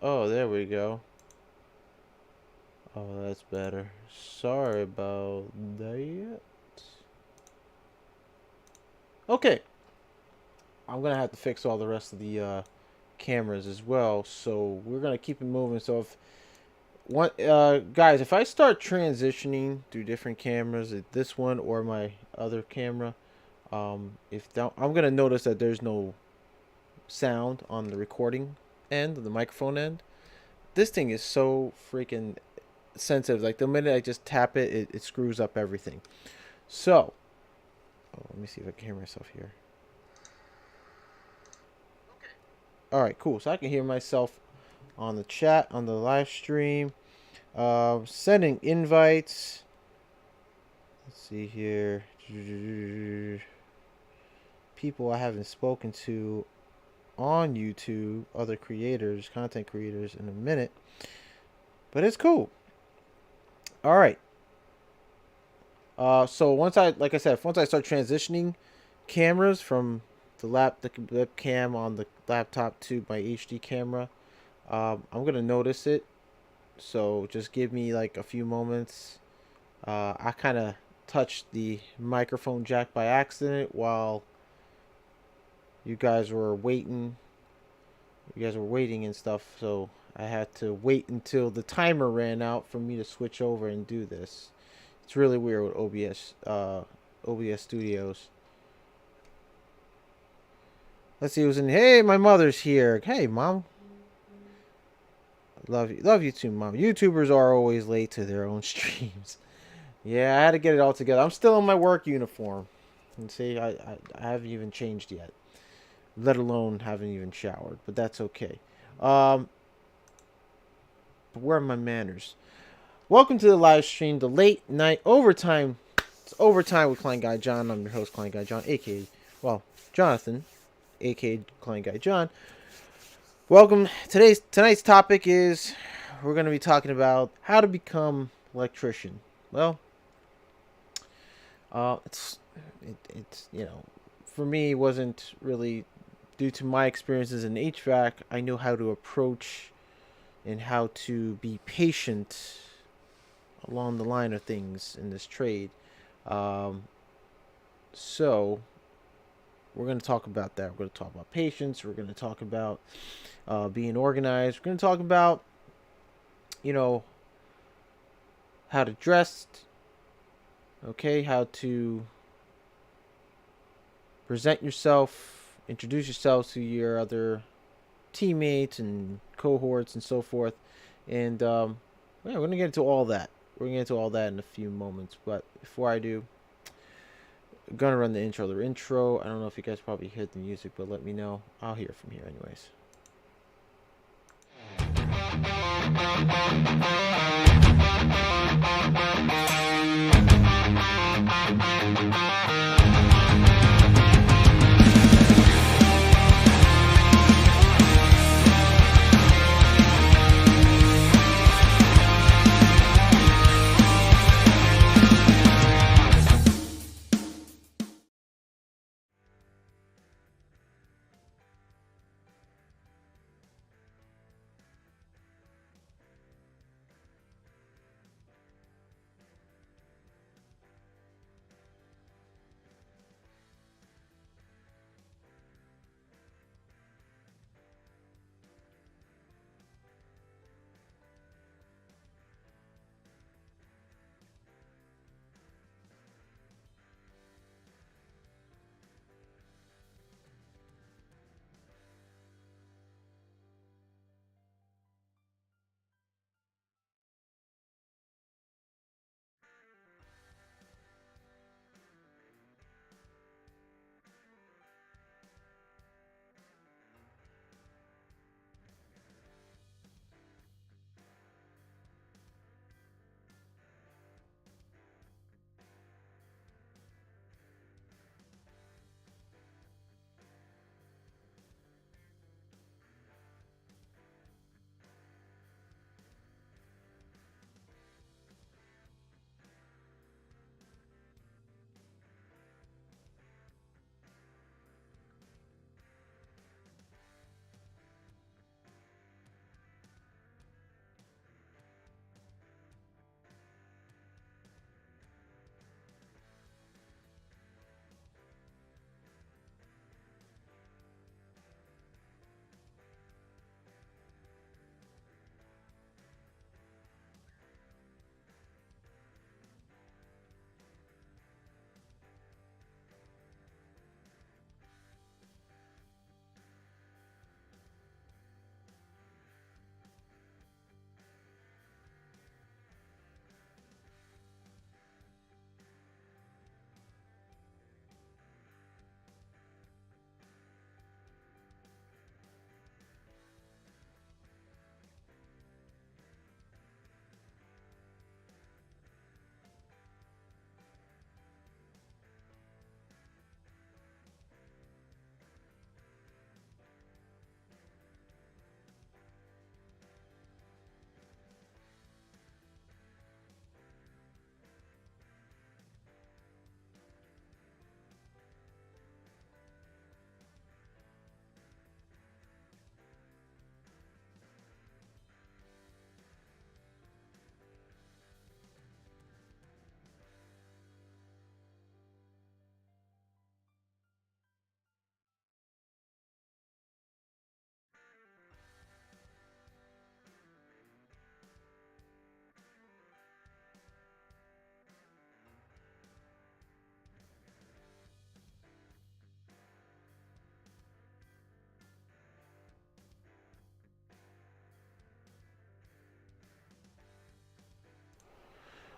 Oh, there we go. Oh, that's better. Sorry about that. Okay. I'm gonna have to fix all the rest of the cameras as well. So we're gonna keep it moving. So if one guys, if I start transitioning through different cameras, this one or my other camera, if that, I'm gonna notice that there's no sound on the recording end, the microphone end. This thing is so freaking sensitive. Like the minute I just tap it, it screws up everything. So, oh, let me see if I can hear myself here. All right, cool. So I can hear myself on the chat, on the live stream. Sending invites. Let's see here. People I haven't spoken to on YouTube, other creators, content creators in a minute. But it's cool. All right. So once like I said, once I start transitioning cameras from the webcam on the laptop to my HD camera, I'm gonna notice it. So just give me like a few moments. I kind of touched the microphone jack by accident while you guys were waiting. You guys were waiting and stuff, so I had to wait until the timer ran out for me to switch over and do this. It's really weird with OBS Studios. Let's see who's in. Hey, my mother's here. Hey, mom. Love you too, mom. YouTubers are always late to their own streams. Yeah, I had to get it all together. I'm still in my work uniform. And see, I haven't even changed yet, let alone haven't even showered. But that's okay. Um, but where are my manners? Welcome to the live stream, the late night overtime. It's overtime with KleinGuy Jon. I'm your host, KleinGuy Jon, aka, well, Jonathan, aka KleinGuy Jon. Welcome. Tonight's topic is we're going to be talking about how to become electrician. Well, it's for me, it wasn't really due to my experiences in HVAC. I knew how to approach and how to be patient along the line of things in this trade. Um, so we're going to talk about that. We're going to talk about patience. We're going to talk about being organized. We're going to talk about you know how to dress. Okay, how to present yourself, introduce yourself to your other teammates and cohorts and so forth. And yeah, we're going to get into all that. We're going to get into all that in a few moments. But before I do, I'm going to run the intro. The intro, I don't know if you guys probably heard the music, but let me know. I'll hear from here anyways.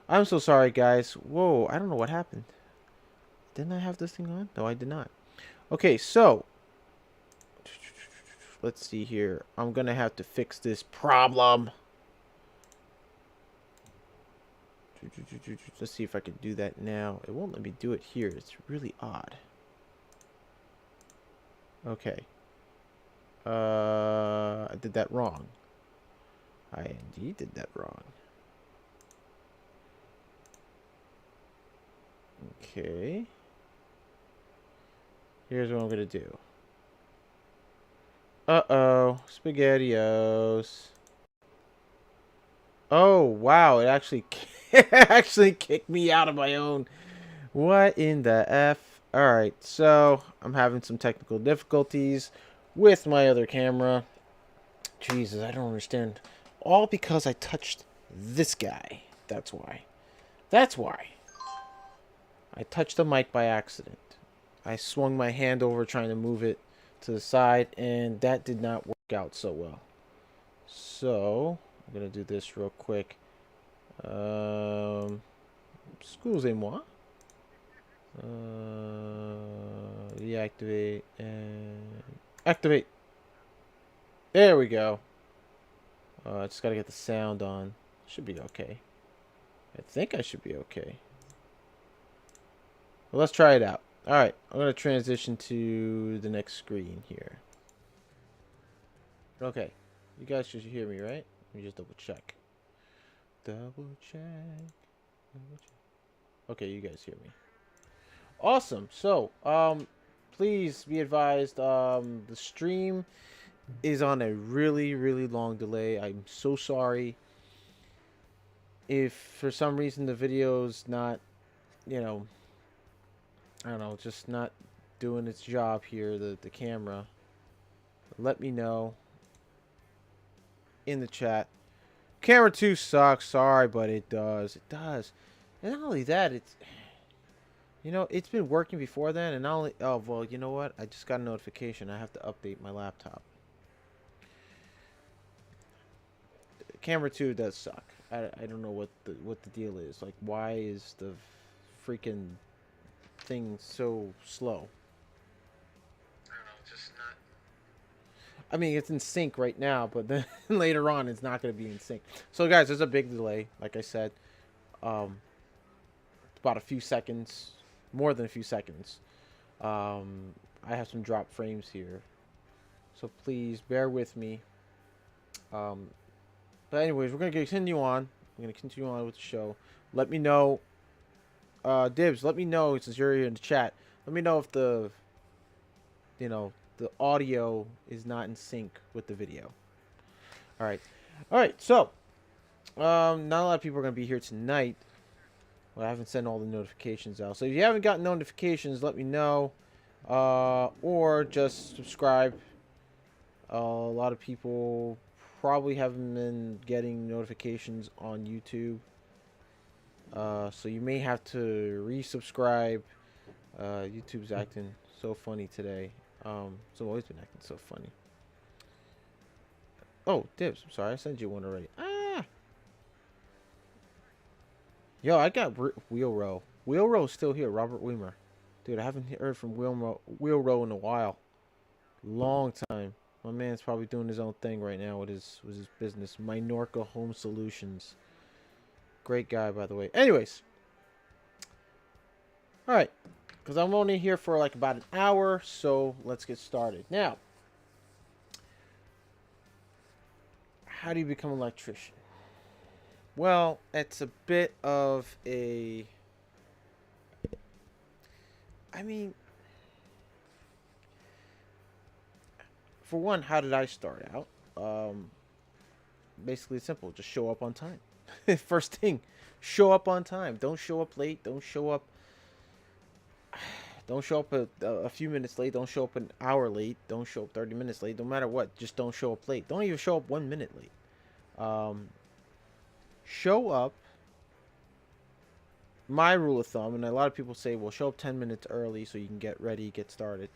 I'm so sorry, guys. Whoa, I don't know what happened. Didn't I have this thing on? No, I did not. Okay, so let's see here. I'm gonna have to fix this problem. Let's see if I can do that now. It won't let me do it here. It's really odd. Okay. I did that wrong. I indeed did that wrong. Okay. Here's what I'm gonna do. Uh-oh. SpaghettiOs. Oh, wow. It actually actually kicked me out of my own. What in the F? Alright, so I'm having some technical difficulties with my other camera. Jesus, I don't understand. All because I touched this guy. That's why. That's why. I touched the mic by accident. I swung my hand over trying to move it to the side, and that did not work out so well. So, I'm going to do this real quick. Excusez-moi. Deactivate and activate. There we go. I just got to get the sound on. Should be okay. I think I should be okay. Well, let's try it out. Alright, I'm going to transition to the next screen here. Okay, you guys should hear me, right? Let me just double check. Double check. Okay, you guys hear me. Awesome. So, please be advised, the stream is on a really, really long delay. I'm so sorry. If for some reason the video's not, you know, I don't know, just not doing its job here, the camera, let me know in the chat. Camera 2 sucks, sorry, but it does. It does. And not only that, it's, you know, it's been working before then, and not only, oh, well, you know what? I just got a notification. I have to update my laptop. Camera 2 does suck. I don't know what the deal is. Like, why is the freaking thing so slow? I don't know, just not. I mean, it's in sync right now, but then later on, it's not going to be in sync. So, guys, there's a big delay. Like I said, about a few seconds, more than a few seconds. I have some drop frames here, so please bear with me. But anyways, we're gonna continue on. I'm gonna continue on with the show. Let me know, Dibs. Let me know since you're here in the chat. Let me know if the, you know, the audio is not in sync with the video. All right, all right. So, not a lot of people are gonna be here tonight. Well, I haven't sent all the notifications out. So if you haven't gotten notifications, let me know, or just subscribe. A lot of people probably haven't been getting notifications on YouTube. So you may have to resubscribe. YouTube's acting so funny today. It's always been acting so funny. Oh, Dibs. I'm sorry. I sent you one already. Ah! Yo, I got Wheel Row. Wheel Row's still here. Robert Weimer. Dude, I haven't heard from Wheel Row in a while. Long time. My man's probably doing his own thing right now with his business. Minorca Home Solutions. Great guy, by the way. Anyways. Alright. Because I'm only here for like about an hour. So let's get started. Now. How do you become an electrician? Well, it's a bit of a... I mean... For one, how did I start out? Basically, it's simple. Just show up on time. First thing, show up on time. Don't show up late. Don't show up. Don't show up a few minutes late. Don't show up an hour late. Don't show up 30 minutes late. No matter what, just don't show up late. Don't even show up 1 minute late. Show up. My rule of thumb, and a lot of people say, well, show up 10 minutes early so you can get ready, get started.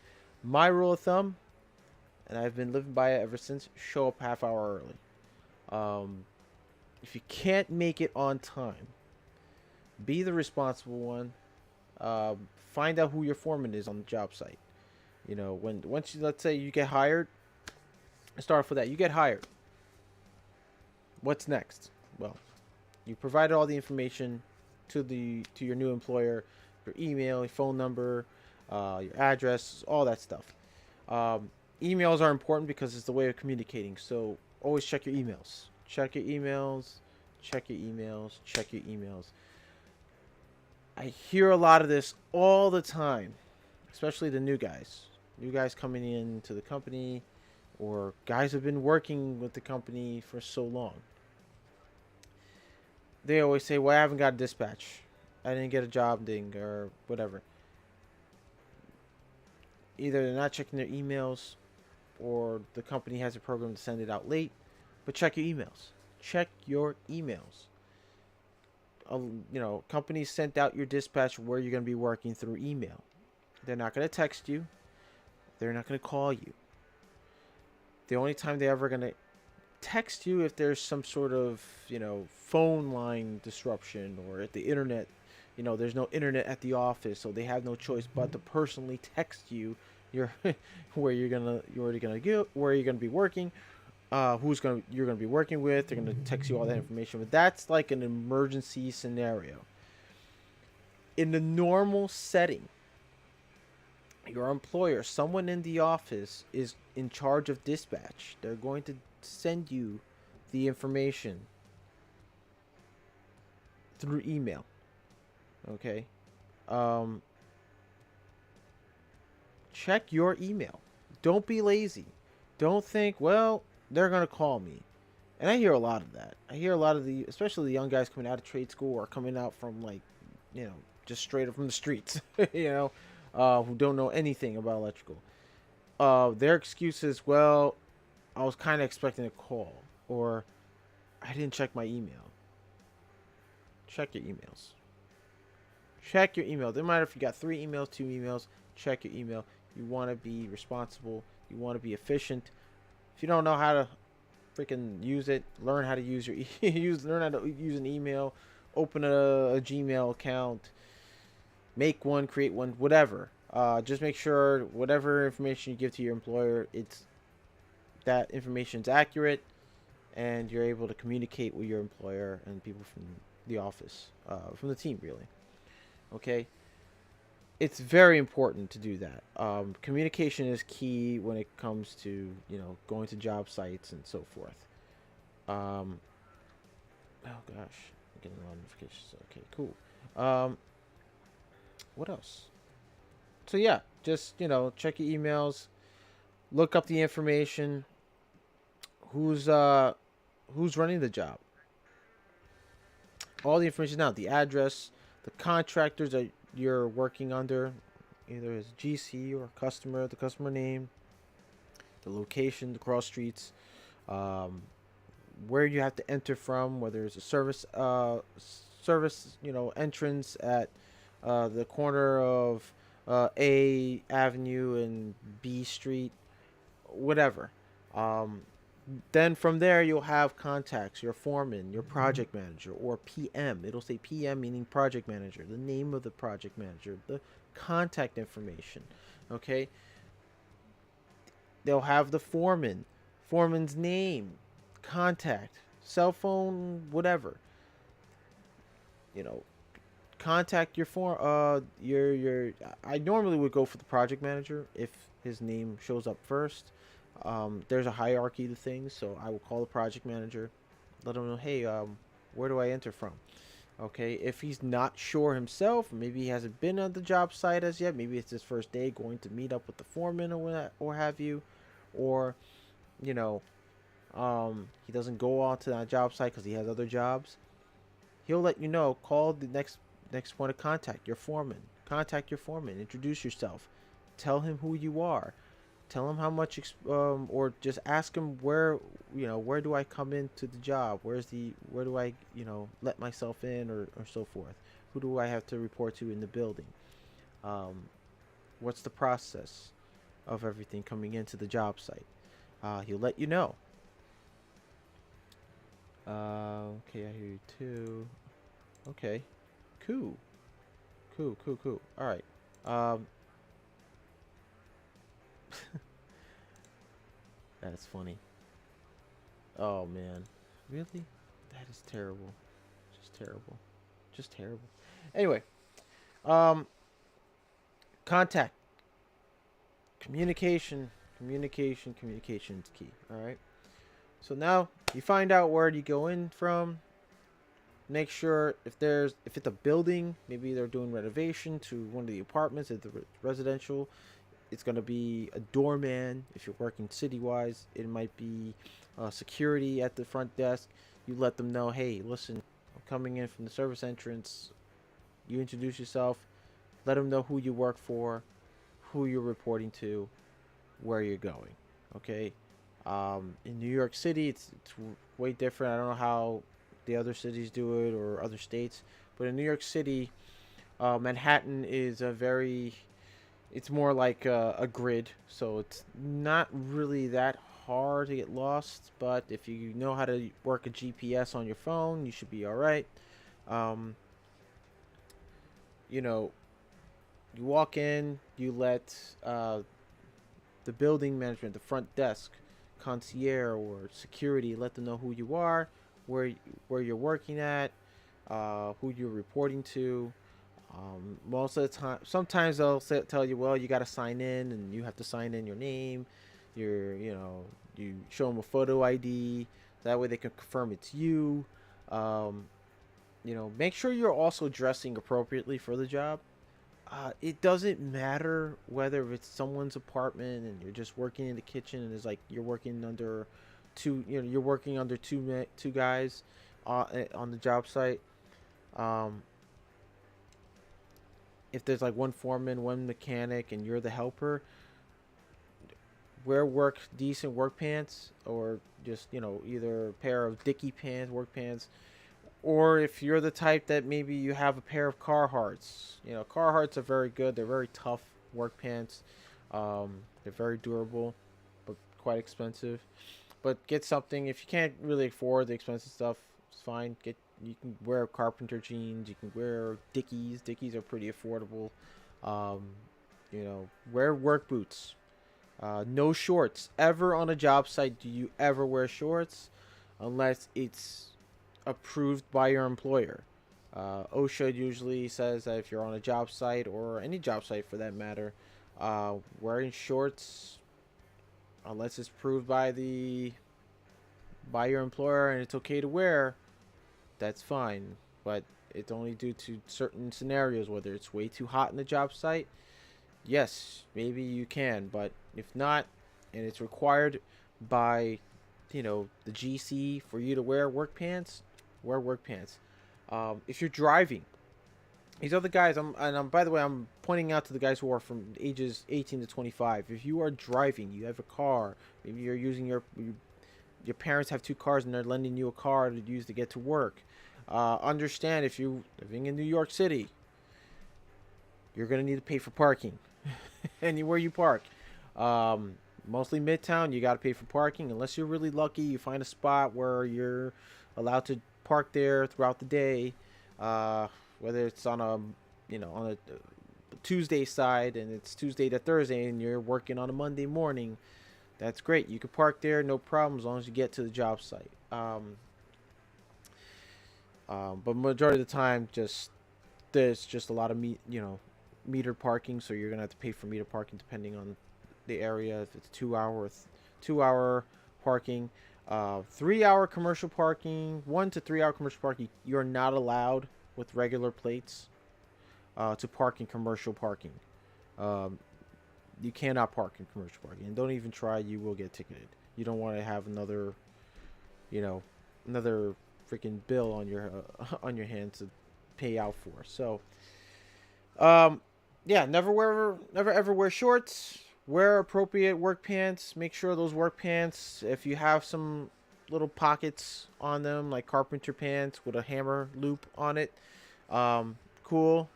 My rule of thumb, and I've been living by it ever since, show up half hour early. If you can't make it on time, be the responsible one. Find out who your foreman is on the job site. You know, once you, let's say you get hired, start off with that. You get hired. What's next? Well, you provided all the information to your new employer, your email, your phone number, your address, all that stuff. Emails are important because it's the way of communicating. So always check your emails. Check your emails. Check your emails. Check your emails. I hear a lot of this all the time, especially the new guys. New guys coming into the company, or guys have been working with the company for so long. They always say, well, I haven't got a dispatch. I didn't get a job ding or whatever. Either they're not checking their emails or the company has a program to send it out late. But check your emails. Check your emails. Companies sent out your dispatch where you're going to be working through email. They're not going to text you. They're not going to call you. The only time they're ever going to text you if there's some sort of, phone line disruption, or at the internet, there's no internet at the office, so they have no choice but to personally text you where you're gonna be working, you're gonna be working with. They're gonna text you all that information, but that's like an emergency scenario. In the normal setting, your employer, someone in the office, is in charge of dispatch. They're going to send you the information through email. Okay? Check your email. Don't be lazy. Don't think, well, they're going to call me. And I hear a lot of that. I hear a lot of especially the young guys coming out of trade school, or coming out from, just straight up from the streets, who don't know anything about electrical. Their excuse is, well, I was kind of expecting a call, or I didn't check my email. Check your emails. Check your email. Doesn't matter if you got 3 emails, 2 emails. Check your email. You want to be responsible. You want to be efficient. If you don't know how to freaking use it, learn how to use learn how to use an email. Open a Gmail account. Make one, create one, whatever. Just make sure whatever information you give to your employer, that information's accurate, and you're able to communicate with your employer and people from the office, from the team, really. Okay? It's very important to do that. Communication is key when it comes to, going to job sites and so forth. Oh gosh, I'm getting a lot of notifications. Okay, cool. What else? So yeah, just, check your emails, look up the information. Who's running the job? All the information now, the address, the contractors that you're working under, either as GC or customer, the customer name, the location, the cross streets, where you have to enter from, whether it's a service entrance at the corner of A Avenue and B Street, whatever. Then from there, you'll have contacts, your foreman, your project manager, or PM. It'll say PM, meaning project manager, the name of the project manager, the contact information. Okay? They'll have the foreman's name, contact, cell phone, whatever. Contact your I normally would go for the project manager if his name shows up first. There's a hierarchy to things, so I will call the project manager, let him know, hey, where do I enter from? Okay, if he's not sure himself, maybe he hasn't been on the job site as yet, maybe it's his first day going to meet up with the foreman or have you, or, he doesn't go on to that job site because he has other jobs, he'll let you know, call the next point of contact, your foreman. Contact your foreman, introduce yourself, tell him who you are. Tell him how much, or just ask him where do I come into the job? Where do I, let myself in, or so forth? Who do I have to report to in the building? What's the process of everything coming into the job site? He'll let you know. Okay, I hear you too. Okay, cool. All right. Um, that's funny. Oh man, really? That is terrible. Just terrible. Just terrible. Anyway, um, contact, communication, communication is key. All right. So now you find out where you go in from. Make sure if it's a building, maybe they're doing renovation to one of the apartments at the residential. It's gonna be a doorman if you're working city-wise. It might be security at the front desk. You let them know, hey, listen, I'm coming in from the service entrance. You introduce yourself. Let them know who you work for, who you're reporting to, where you're going. Okay. In New York City, it's way different. I don't know how the other cities do it or other states, but in New York City, Manhattan is a very it's more like a grid, so it's not really that hard to get lost. But if you know how to work a GPS on your phone, you should be all right. Um, you know, you walk in, you let the building management, the front desk, concierge or security, let them know who you are, where where you're working at, who you're reporting to. Most of the time, sometimes they'll tell you, well, you got to sign in, and you have to sign in your name, you show them a photo ID. That way they can confirm it's you. Um, make sure you're also dressing appropriately for the job. It doesn't matter whether it's someone's apartment and you're just working in the kitchen and it's like you're working under you're working under two guys on the job site. Um, if there's like one foreman, one mechanic, and you're the helper, wear decent work pants, or just either a pair of dicky pants, work pants, or if you're the type that maybe you have a pair of Carhartts. Carhartts are very good. They're very tough work pants. They're very durable, but quite expensive. But get something if you can't really afford the expensive stuff. It's fine. You can wear carpenter jeans. You can wear Dickies. Dickies are pretty affordable. Um, wear work boots. No shorts. Ever on a job site do you ever wear shorts? Unless it's approved by your employer. OSHA usually says that if you're on a job site or any job site for that matter, wearing shorts, unless it's approved by your employer and it's okay to wear, that's fine. But it's only due to certain scenarios, whether it's way too hot in the job site. Yes, maybe you can, but if not, and it's required by, the GC for you to wear work pants, wear work pants. If you're driving, these other guys, by the way, I'm pointing out to the guys who are from ages 18 to 25. If you are driving, you have a car, maybe you're using your parents have two cars and they're lending you a car to use to get to work. Understand if you're living in New York City, you're gonna need to pay for parking anywhere you park. Mostly Midtown, you gotta pay for parking unless you're really lucky. You find a spot where you're allowed to park there throughout the day. Whether it's on a Tuesday side and it's Tuesday to Thursday and you're working on a Monday morning, that's great. You can park there, no problem, as long as you get to the job site. But majority of the time, there's just a lot of meter parking, so you're gonna have to pay for meter parking depending on the area. If it's 2 hour parking, 3 hour commercial parking, 1 to 3 hour commercial parking, you're not allowed with regular plates to park in commercial parking. Um, you cannot park in commercial parking, and don't even try. You will get ticketed. You don't want to have you know, another freaking bill on your on your hands to pay out for. So, yeah, never ever wear shorts. Wear appropriate work pants. Make sure those work pants, if you have some little pockets on them, like carpenter pants with a hammer loop on it, cool.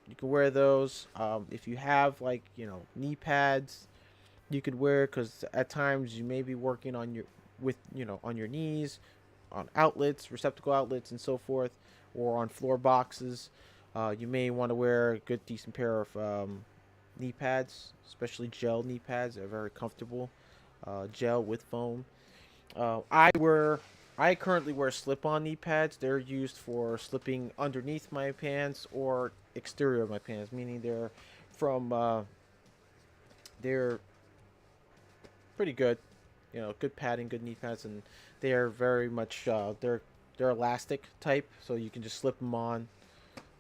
You can wear those. If you have knee pads, you could wear, because at times you may be working on your knees, on outlets, receptacle outlets, and so forth, or on floor boxes. You may want to wear a good decent pair of knee pads, especially gel knee pads. They're very comfortable. Gel with foam. Uh, I wear I currently wear slip-on knee pads. They're used for slipping underneath my pants or exterior of my pants, meaning from they're pretty good, good padding, good knee pads, and they are very much they're elastic type, so you can just slip them on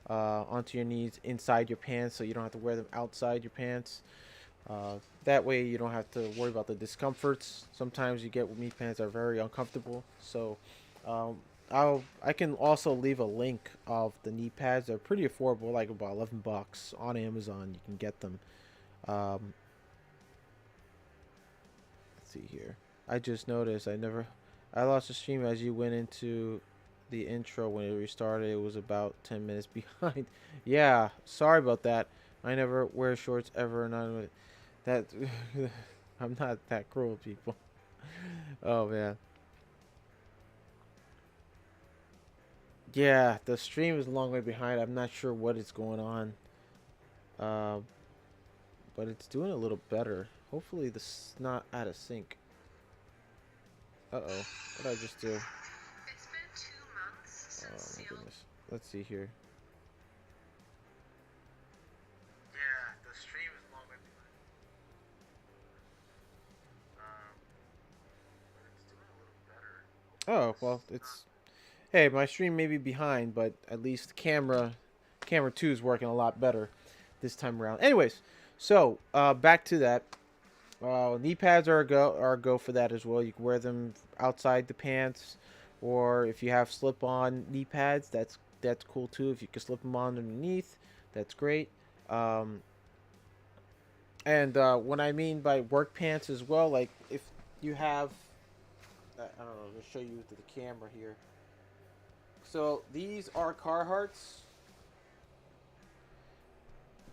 onto your knees inside your pants, so you don't have to wear them outside your pants. That way, you don't have to worry about the discomforts. Sometimes you get knee pants that are very uncomfortable. So, I can also leave a link of the knee pads. They're pretty affordable, like about $11 on Amazon. You can get them. Um, let's see here. I just noticed I lost the stream as you went into the intro when it restarted. It was about 10 minutes behind. Yeah, sorry about that. I never wear shorts ever, and that I'm not that cruel, people. Oh man. Yeah, the stream is a long way behind. I'm not sure what is going on. Uh, but it's doing a little better. Hopefully this is not out of sync. Uh-oh. What did I just do? It's been 2 months since Oh my goodness. Let's see here. Yeah, the stream is long way behind. But it's doing a little better. Oh, well, it's hey, my stream may be behind, but at least camera 2 is working a lot better this time around. Anyways, so back to that. Knee pads are a go for that as well. You can wear them outside the pants, or if you have slip-on knee pads, that's cool too. If you can slip them on underneath, that's great. Um, and what I mean by work pants as well, like if you have, I don't know, I'll show you to the camera here. So these are Carhartts.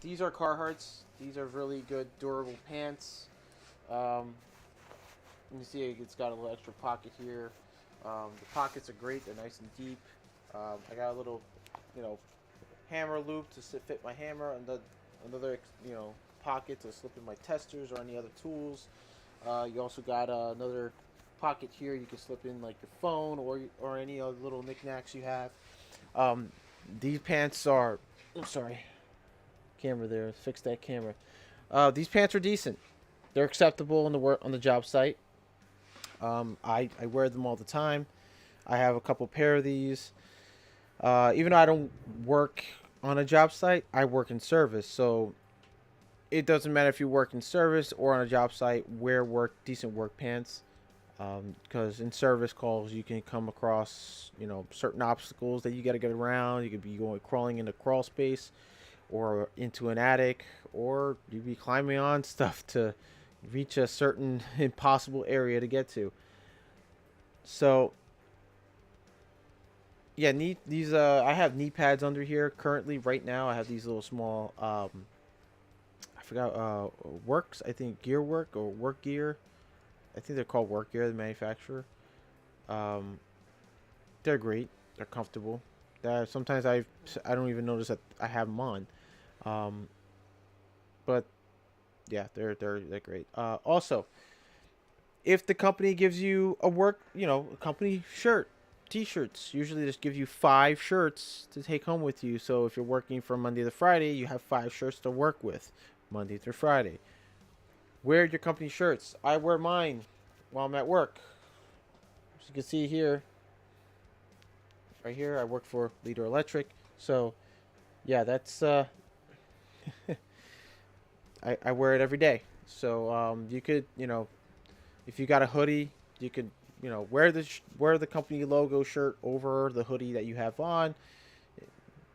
These are Carhartts. These are really good, durable pants. Um, you can see it's got a little extra pocket here. The pockets are great. They're nice and deep. I got a little, you know, hammer loop to fit my hammer, and another, pocket to slip in my testers or any other tools. You also got another pocket here. You can slip in like your phone or any other little knickknacks you have. Um, these pants are. I'm sorry, camera there. Fix that camera. These pants are decent. They're acceptable on the job site. I wear them all the time. I have a couple pair of these. Even though I don't work on a job site, I work in service. So it doesn't matter if you work in service or on a job site. Wear decent work pants. Because in service calls, you can come across certain obstacles that you got to get around. You could be crawling into crawl space, or into an attic, or you'd be climbing on stuff to reach a certain impossible area to get to. So yeah, these I have knee pads under here currently right now. I have these little small I forgot works, I think gear work or work gear. I think they're called work gear, the manufacturer. Um they're great. They're comfortable. Sometimes I don't even notice that I have them on. Um but yeah, they're great. Also, if the company gives you a company shirt, t-shirts usually just give you 5 shirts to take home with you. So if you're working from Monday to Friday, you have 5 shirts to work with Monday through Friday. Wear your company shirts. I wear mine while I'm at work. As you can see here, right here, I work for Leader Electric. So yeah, that's I wear it every day. So you could, if you got a hoodie, you could, wear the company logo shirt over the hoodie that you have on.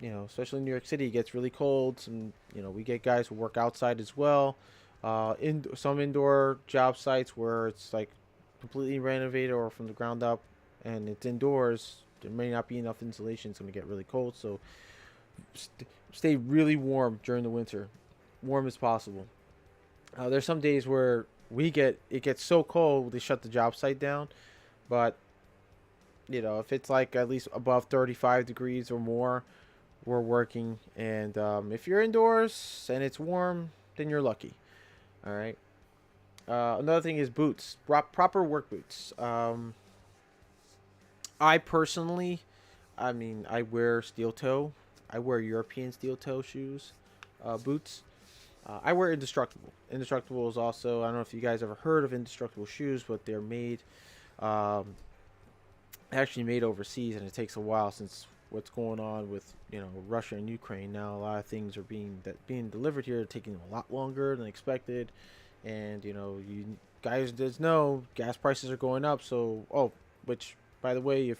Especially in New York City, it gets really cold. We get guys who work outside as well. In some indoor job sites where it's like completely renovated or from the ground up, and it's indoors, there may not be enough insulation. It's going to get really cold. So stay really warm during the winter, warm as possible. There's some days where it gets so cold they shut the job site down, but if it's like at least above 35 degrees or more, we're working. And if you're indoors and it's warm, then you're lucky. All right. Another thing is boots, proper work boots. I personally, I mean, I wear steel toe. I wear European steel toe shoes, boots. I wear Indestructible. Indestructible is also, I don't know if you guys ever heard of Indestructible shoes, but they're made, um, actually made overseas, and it takes a while since what's going on with Russia and Ukraine. Now a lot of things are being delivered here are taking a lot longer than expected, and you guys just know gas prices are going up. So which by the way,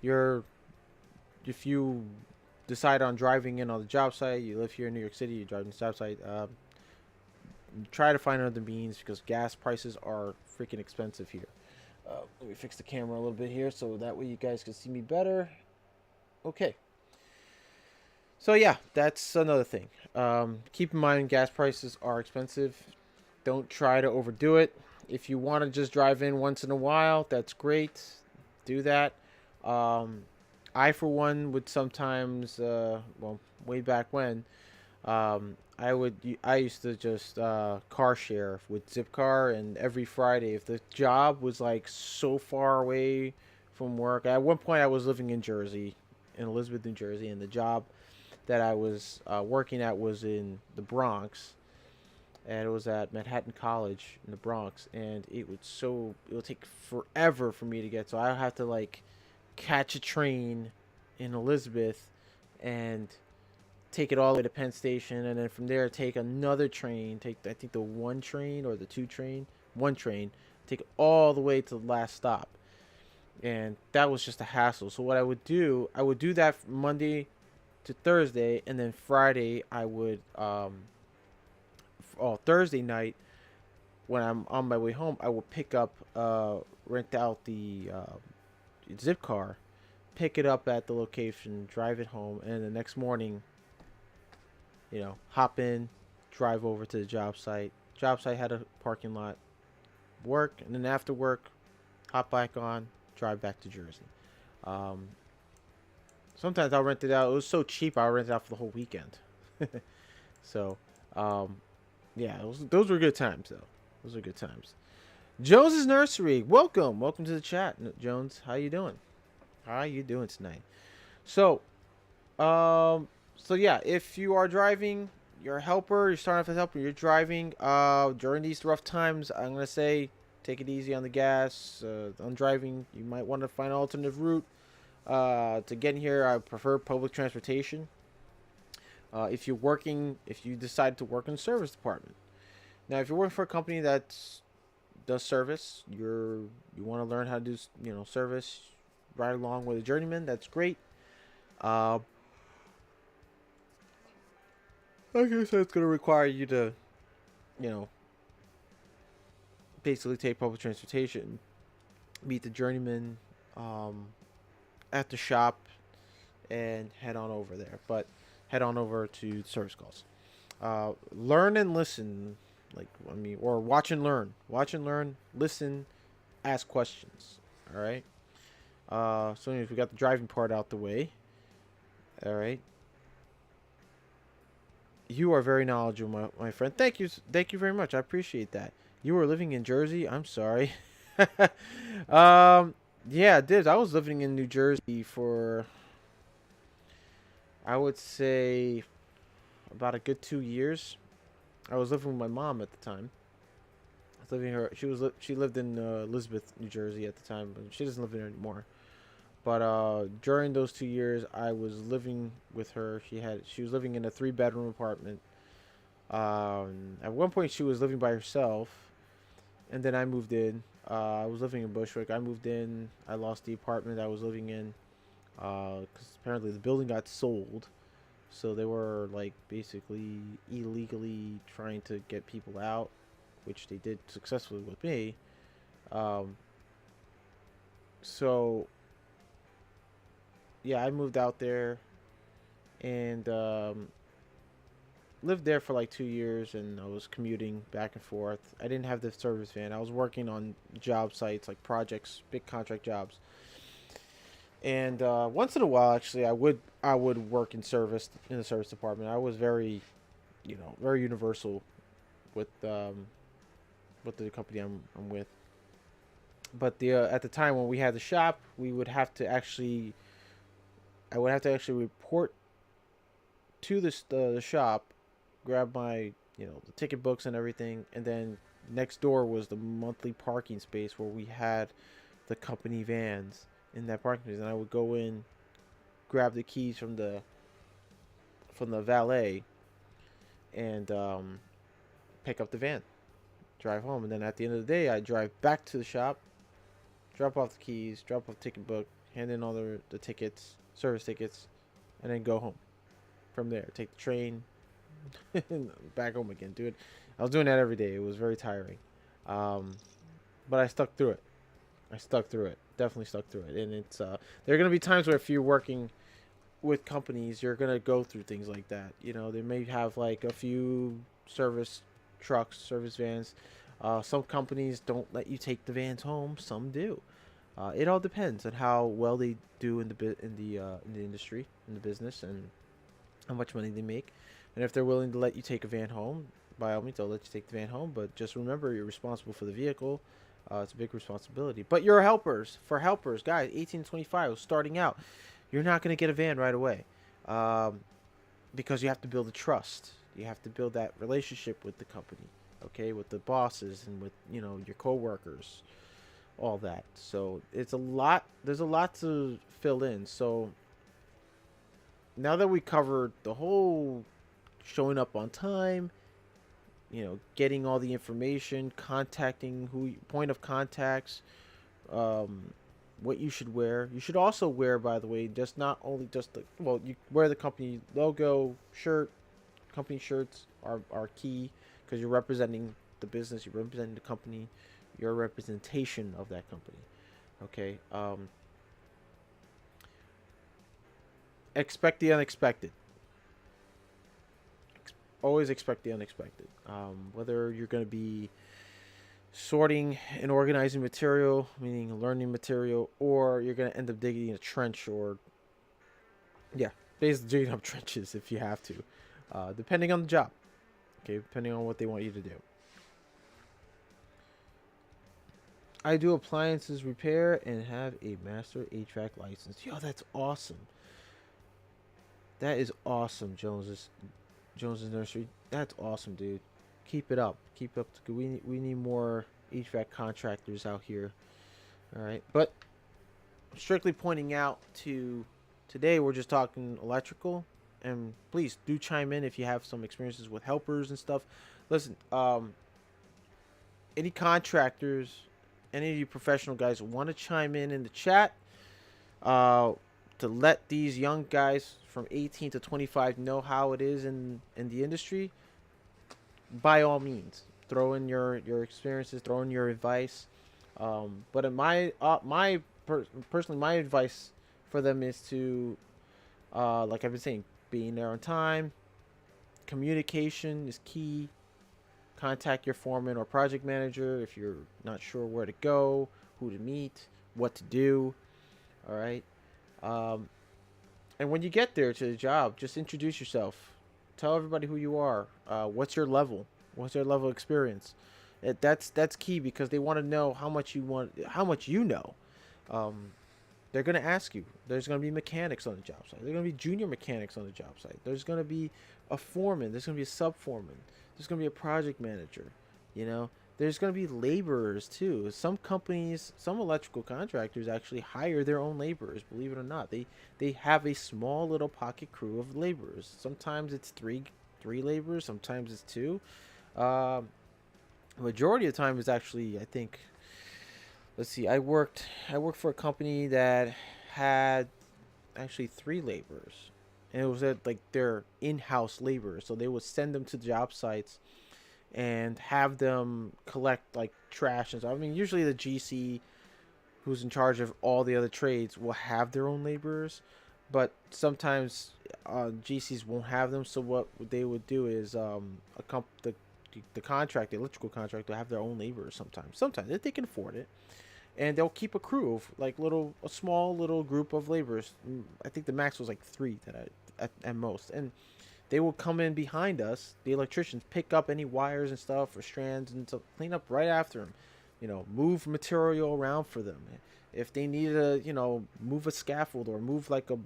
you're if you decide on driving in on the job site, you live here in New York City, you're driving the job site, try to find other means because gas prices are freaking expensive here. Let me fix the camera a little bit here so that way you guys can see me better. Okay. So yeah, that's another thing. Keep in mind gas prices are expensive. Don't try to overdo it. If you want to just drive in once in a while, that's great. Do that. I, for one, would sometimes, way back when, I used to just car share with Zipcar, and every Friday, if the job was like so far away from work, at one point I was living in Jersey, in Elizabeth, New Jersey, and the job that I was working at was in the Bronx, and it was at Manhattan College in the Bronx, and it would take forever for me to get, so I have to like catch a train in Elizabeth and take it all the way to Penn Station, and then from there take another train, take I think the one train or the one train, take it all the way to the last stop, and that was just a hassle. So what I would do that Monday to Thursday, and then Friday I would Thursday night when I'm on my way home, I will pick up rent out the zip car, pick it up at the location, drive it home, and the next morning, hop in, drive over to the job site. Job site had a parking lot, work, and then after work, hop back on, drive back to Jersey. Um, Sometimes I'll rent it out. It was so cheap, I'll rent it out for the whole weekend. So, yeah, those were good times, though. Those are good times. Jones's Nursery, welcome to the chat, Jones. How you doing? How you doing tonight? So, yeah, if you are driving, you're a helper, you're starting off as a helper, you're driving, during these rough times, I'm gonna say, take it easy on the gas, on driving. You might want to find an alternative route, to get in here. I prefer public transportation. If you decide to work in the service department. Now, if you're working for a company that does service, you want to learn how to do, service, right along with a journeyman, that's great. Like I said, it's going to require you to, you know, basically take public transportation, meet the journeyman at the shop, and head on over there. But head on over to service calls. Learn and listen, or watch and learn. Watch and learn, listen, ask questions. All right. So anyways, we got the driving part out the way. All right. You are very knowledgeable, my friend. Thank you very much. I appreciate that. You were living in Jersey. I'm sorry. Yeah, Dibs. I was living in New Jersey for, I would say, about a good 2 years. I was living with my mom at the time. I was living her. She lived in Elizabeth, New Jersey at the time, but she doesn't live there anymore. But during those 2 years, I was living with her. She was living in a 3-bedroom apartment. At one point, she was living by herself, and then I moved in. I was living in Bushwick. I moved in. I lost the apartment I was living in because apparently the building got sold. So they were like basically illegally trying to get people out, which they did successfully with me. So yeah, I moved out there and lived there for like 2 years, and I was commuting back and forth. I didn't have the service van. I was working on job sites, like projects, big contract jobs. And once in a while, actually, I would work in the service department. I was very, very universal with the company I'm with. But the at the time when we had the shop, we would have to actually I would have to actually report to the shop, grab my the ticket books and everything, and then next door was the monthly parking space where we had the company vans in that parking space, and I would go in, grab the keys from the valet, and pick up the van, drive home, and then at the end of the day, I drive back to the shop, drop off the keys, drop off the ticket book, hand in all the tickets, service tickets, and then go home. From there, take the train, back home again, dude. I was doing that every day. It was very tiring, um, but I stuck through it. I stuck through it. Definitely stuck through it. And it's there are gonna be times where if you're working with companies, you're gonna go through things like that. They may have like a few service trucks, service vans. Some companies don't let you take the vans home. Some do. It all depends on how well they do in the industry, in the business, and how much money they make. And if they're willing to let you take a van home, by all means, they'll let you take the van home. But just remember, you're responsible for the vehicle. It's a big responsibility. But you're helpers. For helpers, guys, 18 to 25, starting out, you're not going to get a van right away, because you have to build a trust. You have to build that relationship with the company, okay, with the bosses and with your coworkers, all that. So it's a lot. There's a lot to fill in. So now that we covered the whole showing up on time, getting all the information, contacting point of contacts, what you should wear. You should also wear, by the way, just not only just you wear the company logo shirt. Company shirts are key because you're representing the business, you're representing the company, you're a representation of that company. Okay. Expect the unexpected. Always expect the unexpected. Whether you're going to be sorting and organizing material, meaning learning material, or you're going to end up digging a trench, or yeah, basically digging up trenches if you have to, depending on the job. Okay, depending on what they want you to do. I do appliances repair and have a master HVAC license. Yo, that's awesome. That is awesome, Jones's Nursery. That's awesome, dude. Keep it up. Keep up. We need more HVAC contractors out here. All right, but strictly pointing out to today, we're just talking electrical, and please do chime in if you have some experiences with helpers and stuff. Listen, any contractors, any of you professional guys want to chime in the chat, to let these young guys from 18 to 25 know how it is in the industry, by all means, throw in your experiences, throw in your advice. But in personally, my advice for them is to, like I've been saying, being there on time. Communication is key. Contact your foreman or project manager if you're not sure where to go, who to meet, what to do. All right. And when you get there to the job, just introduce yourself. Tell everybody who you are. What's your level? What's your level of experience? That's key because they want to know how much you know. They're gonna ask you. There's gonna be mechanics on the job site. There's gonna be junior mechanics on the job site. There's gonna be a foreman. There's gonna be a sub foreman. There's gonna be a project manager. There's gonna be laborers too. Some companies, some electrical contractors actually hire their own laborers. Believe it or not, they have a small little pocket crew of laborers. Sometimes it's three laborers. Sometimes it's two. Majority of the time is actually, I think. Let's see. I worked for a company that had actually three laborers, and it was like their in-house laborers. So they would send them to job sites and have them collect like trash and stuff. I mean, usually the GC, who's in charge of all the other trades, will have their own laborers, but sometimes GCs won't have them. So what they would do is the contract, the electrical contract, will have their own laborers sometimes if they can afford it, and they'll keep a crew of like a small little group of laborers. I think the max was like three at most, and they will come in behind us, the electricians, pick up any wires and stuff or strands and so clean up right after them. Move material around for them. If they need to, move a scaffold or move like a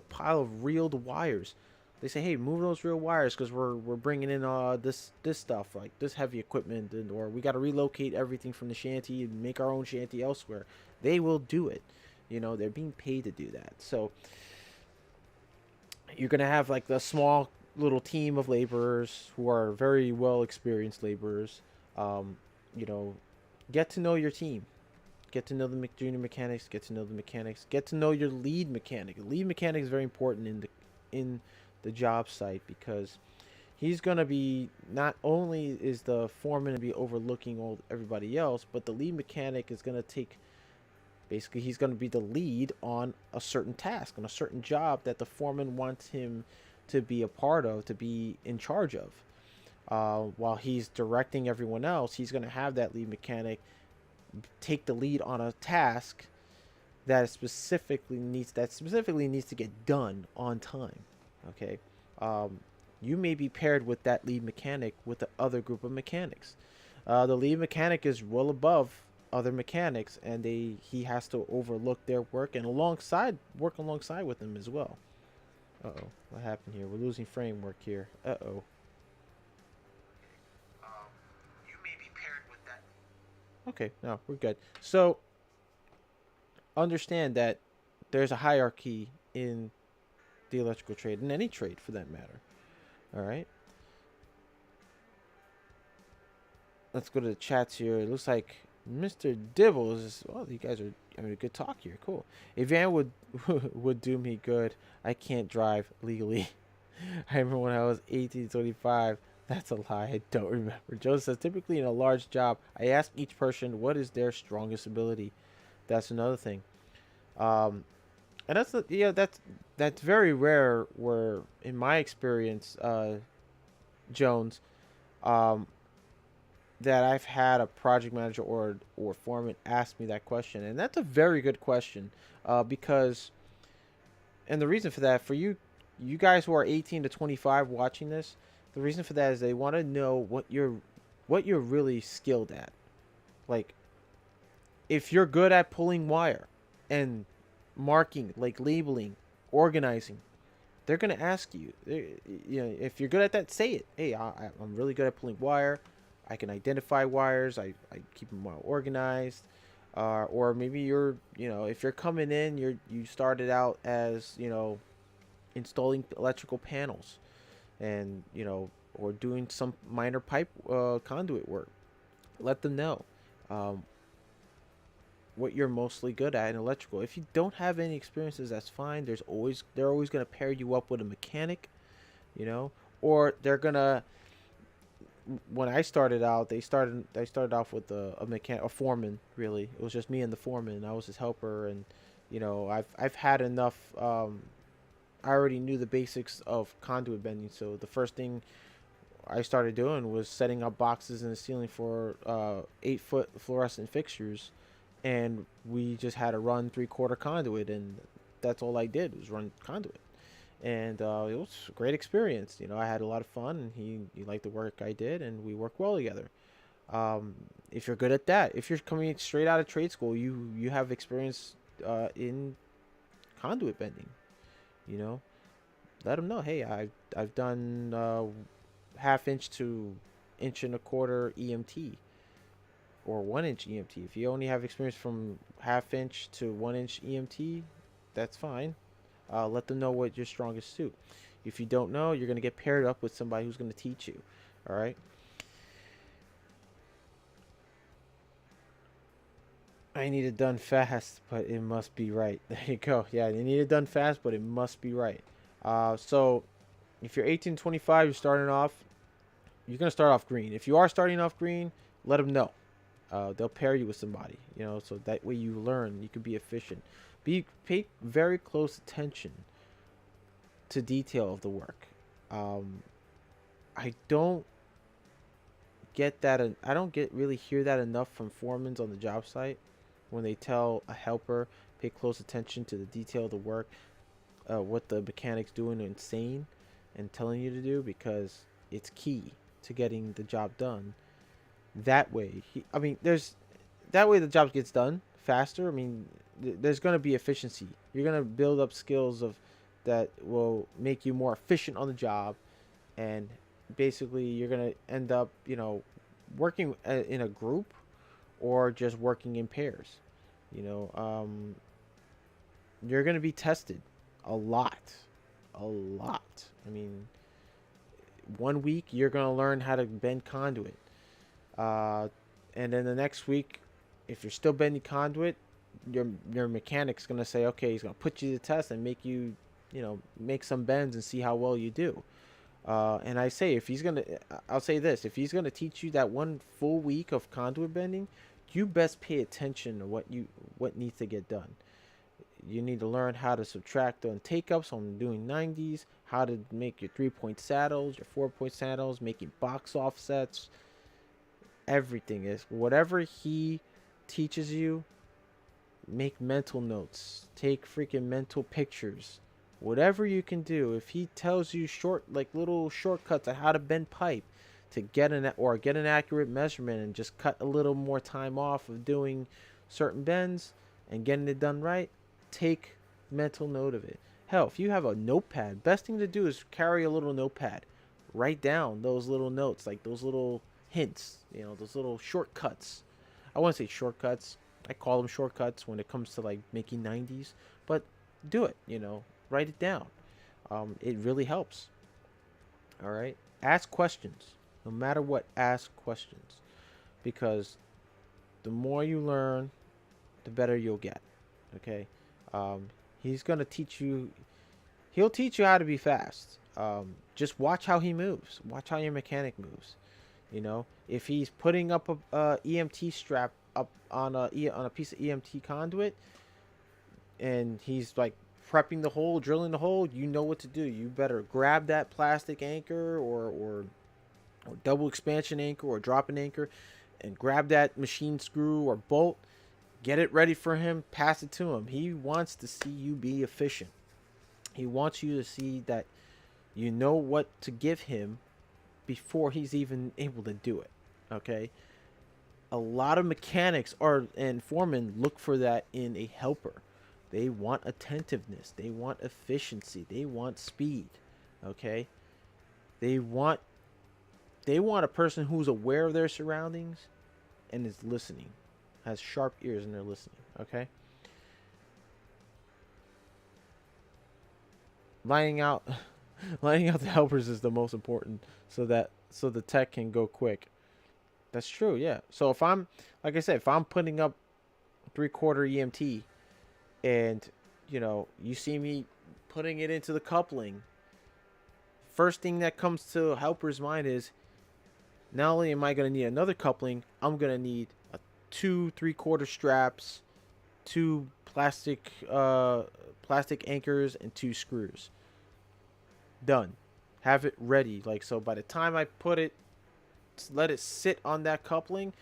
pile of reeled wires, they say, hey, move those real wires because we're bringing in this stuff like this heavy equipment, or we got to relocate everything from the shanty and make our own shanty elsewhere. They will do it. They're being paid to do that. So you're gonna have like the small little team of laborers who are very well experienced laborers. Um, you know, get to know your team. Get to know the junior mechanics. Get to know the mechanics. Get to know your lead mechanic. The lead mechanic is very important in the job site because he's gonna be, not only is the foreman to be overlooking everybody else, but the lead mechanic is gonna take, basically he's gonna be the lead on a certain task, on a certain job that the foreman wants him to be a part of, to be in charge of. While he's directing everyone else, he's gonna have that lead mechanic take the lead on a task that specifically needs to get done on time. Okay. You may be paired with that lead mechanic with the other group of mechanics. The lead mechanic is well above other mechanics, and he has to overlook their work and work alongside with them as well. Uh-oh, what happened here? We're losing framework here. Uh-oh. You may be paired with that. Okay, no, we're good. So understand that there's a hierarchy in the electrical trade, in any trade for that matter. All right. Let's go to the chats here. It looks like Mr. Dibbles is, well, you guys are having a good talk here. Cool. A van would would do me good. I can't drive legally. I remember when I was 18 to 25. That's a lie. I don't remember. Joe says, typically in a large job, I ask each person what is their strongest ability. That's another thing. Um, and that's very rare. Where in my experience, Jones, um, that I've had a project manager or foreman ask me that question, and that's a very good question, because, and the reason for that, for you guys who are 18 to 25 watching this, the reason for that is they want to know what you're really skilled at. Like, if you're good at pulling wire and marking, like labeling, organizing, they're gonna ask you. If you're good at that, say it. Hey, I'm really good at pulling wire. I can identify wires. I keep them well organized. Or maybe if you're coming in, you started out as installing electrical panels, and or doing some minor pipe conduit work. Let them know um, what you're mostly good at in electrical. If you don't have any experiences, that's fine. They're always gonna pair you up with a mechanic, you know, or they're gonna. When I started out, I started off with a foreman. Really, it was just me and the foreman. I was his helper, and I've had enough. I already knew the basics of conduit bending, so the first thing I started doing was setting up boxes in the ceiling for 8-foot fluorescent fixtures, and we just had to run 3/4 conduit, and that's all I did was run conduit, and it was a great experience. I had a lot of fun, and he liked the work I did, and we worked well together. If you're good at that, if you're coming straight out of trade school, you have experience in conduit bending. You know, let them know. Hey, I've done 1/2 inch to 1.25 inch EMT, or 1 inch EMT. If you only have experience from 1/2 inch to 1 inch EMT, that's fine. Let them know what your strongest suit. If you don't know, you're gonna get paired up with somebody who's gonna teach you. All right. I need it done fast, but it must be right. There you go. Yeah, you need it done fast, but it must be right. So if you're 18, 25, you're starting off. You're gonna start off green. If you are starting off green, let them know. They'll pair you with somebody, so that way you learn. You can be efficient. Pay very close attention to detail of the work. Um, I don't get that. I don't get really hear that enough from foremans on the job site when they tell a helper pay close attention to the detail of the work, what the mechanic's doing and saying. and telling you to do, because it's key to getting the job done. That way, that way the job gets done faster. I mean, there's going to be efficiency. You're going to build up skills of that will make you more efficient on the job, and basically you're going to end up, working in a group or just working in pairs. You know, you're going to be tested a lot, a lot. I mean, 1 week you're going to learn how to bend conduit, uh, and then the next week, if you're still bending conduit, your mechanic's gonna say, okay, he's gonna put you to the test and make you, make some bends and see how well you do. And I say, I'll say this: if he's gonna teach you that 1 full week of conduit bending, you best pay attention to what needs to get done. You need to learn how to subtract on take-ups on doing 90s, how to make your 3-point saddles, your 4-point saddles, making box offsets. Everything is whatever he teaches you. Make mental notes, take freaking mental pictures, whatever you can do. If he tells you little shortcuts on how to bend pipe to get an accurate measurement and just cut a little more time off of doing certain bends and getting it done right, take mental note of it. Hell, if you have a notepad, best thing to do is carry a little notepad. Write down those little notes, like those little hints, those little shortcuts. I want to say shortcuts. I call them shortcuts when it comes to like making 90s, but do it, write it down. It really helps. All right. Ask questions. No matter what, ask questions, because the more you learn, the better you'll get. Okay. He's going to teach you, he'll teach you how to be fast. Just watch how he moves. Watch how your mechanic moves. If he's putting up a EMT strap up on a piece of EMT conduit, and he's like prepping the hole, drilling the hole, you know what to do. You better grab that plastic anchor or double expansion anchor or drop-in anchor, and grab that machine screw or bolt. Get it ready for him. Pass it to him. He wants to see you be efficient. He wants you to see that you know what to give him before he's even able to do it. Okay? A lot of mechanics and foremen look for that in a helper. They want attentiveness. They want efficiency. They want speed. Okay? They want a person who's aware of their surroundings and is listening. Has sharp ears and they're listening. Okay? Lining out the helpers is the most important, so the tech can go quick. That's true, yeah. So if I'm, like I said, if I'm putting up 3/4 EMT, and you see me putting it into the coupling, first thing that comes to a helper's mind is, not only am I going to need another coupling, I'm going to need 2 3/4 straps, 2 plastic anchors, and 2 screws. Done. Have it ready. Like, so by the time I let it sit on that coupling,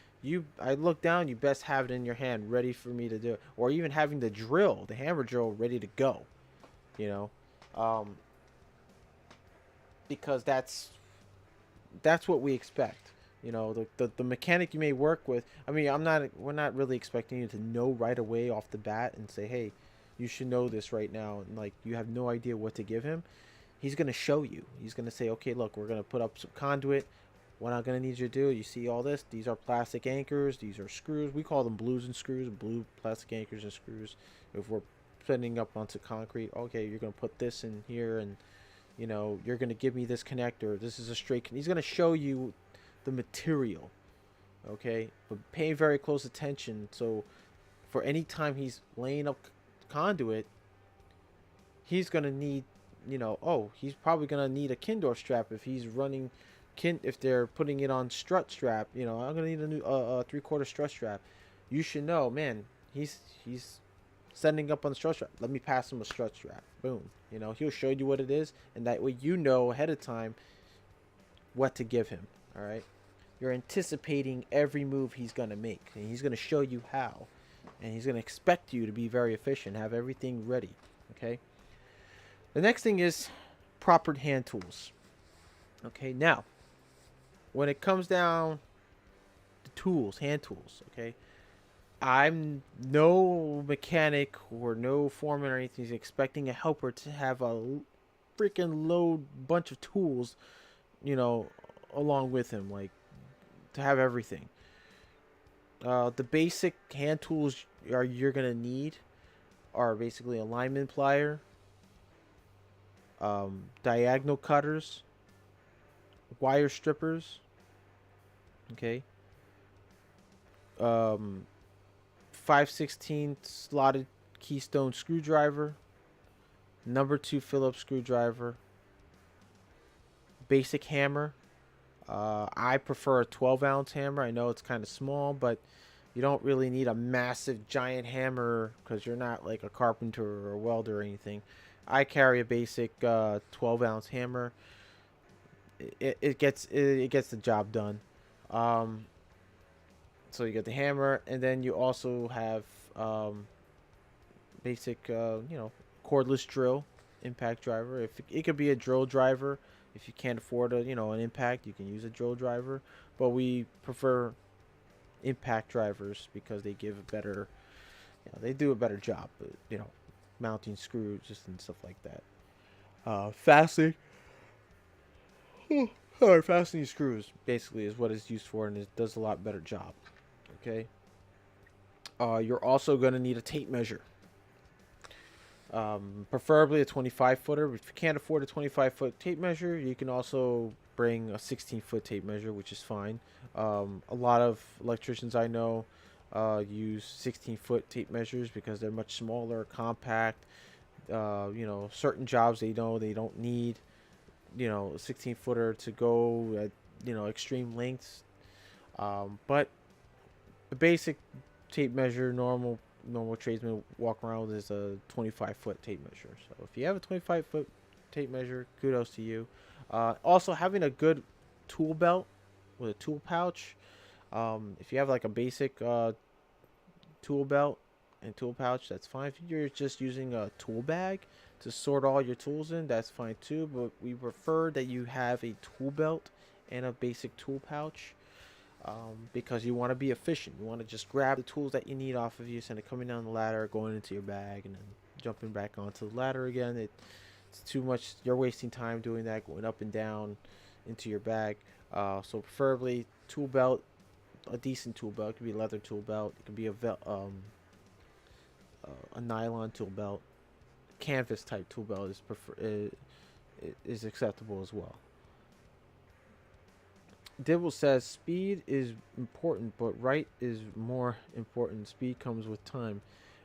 I look down, you best have it in your hand ready for me to do it, or even having the hammer drill ready to go, because that's what we expect. The mechanic you may work with, I mean, we're not really expecting you to know right away off the bat and say, hey, you should know this right now, and like you have no idea what to give him. He's going to show you. He's going to say, okay, look, we're going to put up some conduit. What I'm going to need you to do, you see all this? These are plastic anchors. These are screws. We call them blues and screws, blue plastic anchors and screws. If we're putting up onto concrete, okay, you're going to put this in here, and, you're going to give me this connector. This is a straight. He's going to show you the material, okay? But pay very close attention. So for any time he's laying up conduit, he's going to need, he's probably going to need a Kindor strap if he's running if they're putting it on strut strap. I'm gonna need a new 3/4 strut strap. You should know, man. He's setting up on the strut strap. Let me pass him a strut strap. Boom. He'll show you what it is, and that way ahead of time what to give him. All right. You're anticipating every move he's gonna make, and he's gonna show you how, and he's gonna expect you to be very efficient, have everything ready. Okay. The next thing is proper hand tools. Okay, now when it comes down to tools, hand tools, okay, I'm no mechanic or no foreman or anything is expecting a helper to have a freaking load bunch of tools, you know, along with him, like to have everything. The basic hand tools you're gonna need are basically alignment plier, diagonal cutters, wire strippers, okay, um, 5/16 slotted keystone screwdriver, number 2 Phillips screwdriver, basic hammer. I prefer a 12-ounce hammer. I know it's kind of small, but you don't really need a massive giant hammer because you're not like a carpenter or a welder or anything. I carry a basic 12-ounce hammer. It gets the job done. Um, so you get the hammer, and then you also have basic, cordless drill, impact driver. If it could be a drill driver, if you can't afford an impact, you can use a drill driver. But we prefer impact drivers because they give a better, they do a better job. Mounting screws just and stuff like that. Fastening, fastening screws basically is what it's used for, and it does a lot better job. Okay. You're also gonna need a tape measure. Preferably a 25 footer. If you can't afford a 25-foot tape measure, you can also bring a 16-foot tape measure, which is fine. A lot of electricians I know use 16-foot tape measures because they're much smaller, compact. Certain jobs they know they don't need, a 16-footer to go at, extreme lengths. But the basic tape measure, normal tradesmen walk around with is a 25-foot tape measure. So if you have a 25-foot tape measure, kudos to you. Also, having a good tool belt with a tool pouch. If you have like a basic tool belt and tool pouch, that's fine. If you're just using a tool bag to sort all your tools in, that's fine too. But we prefer that you have a tool belt and a basic tool pouch. Because you want to be efficient. You want to just grab the tools that you need off of you, instead of coming down the ladder, going into your bag, and then jumping back onto the ladder again. It's too much. You're wasting time doing that, going up and down into your bag. So preferably tool belt, a decent tool belt. It could be a leather tool belt. It could be a nylon tool belt. Canvas type tool belt is acceptable as well. Dibble says speed is important, but right is more important. Speed comes with time.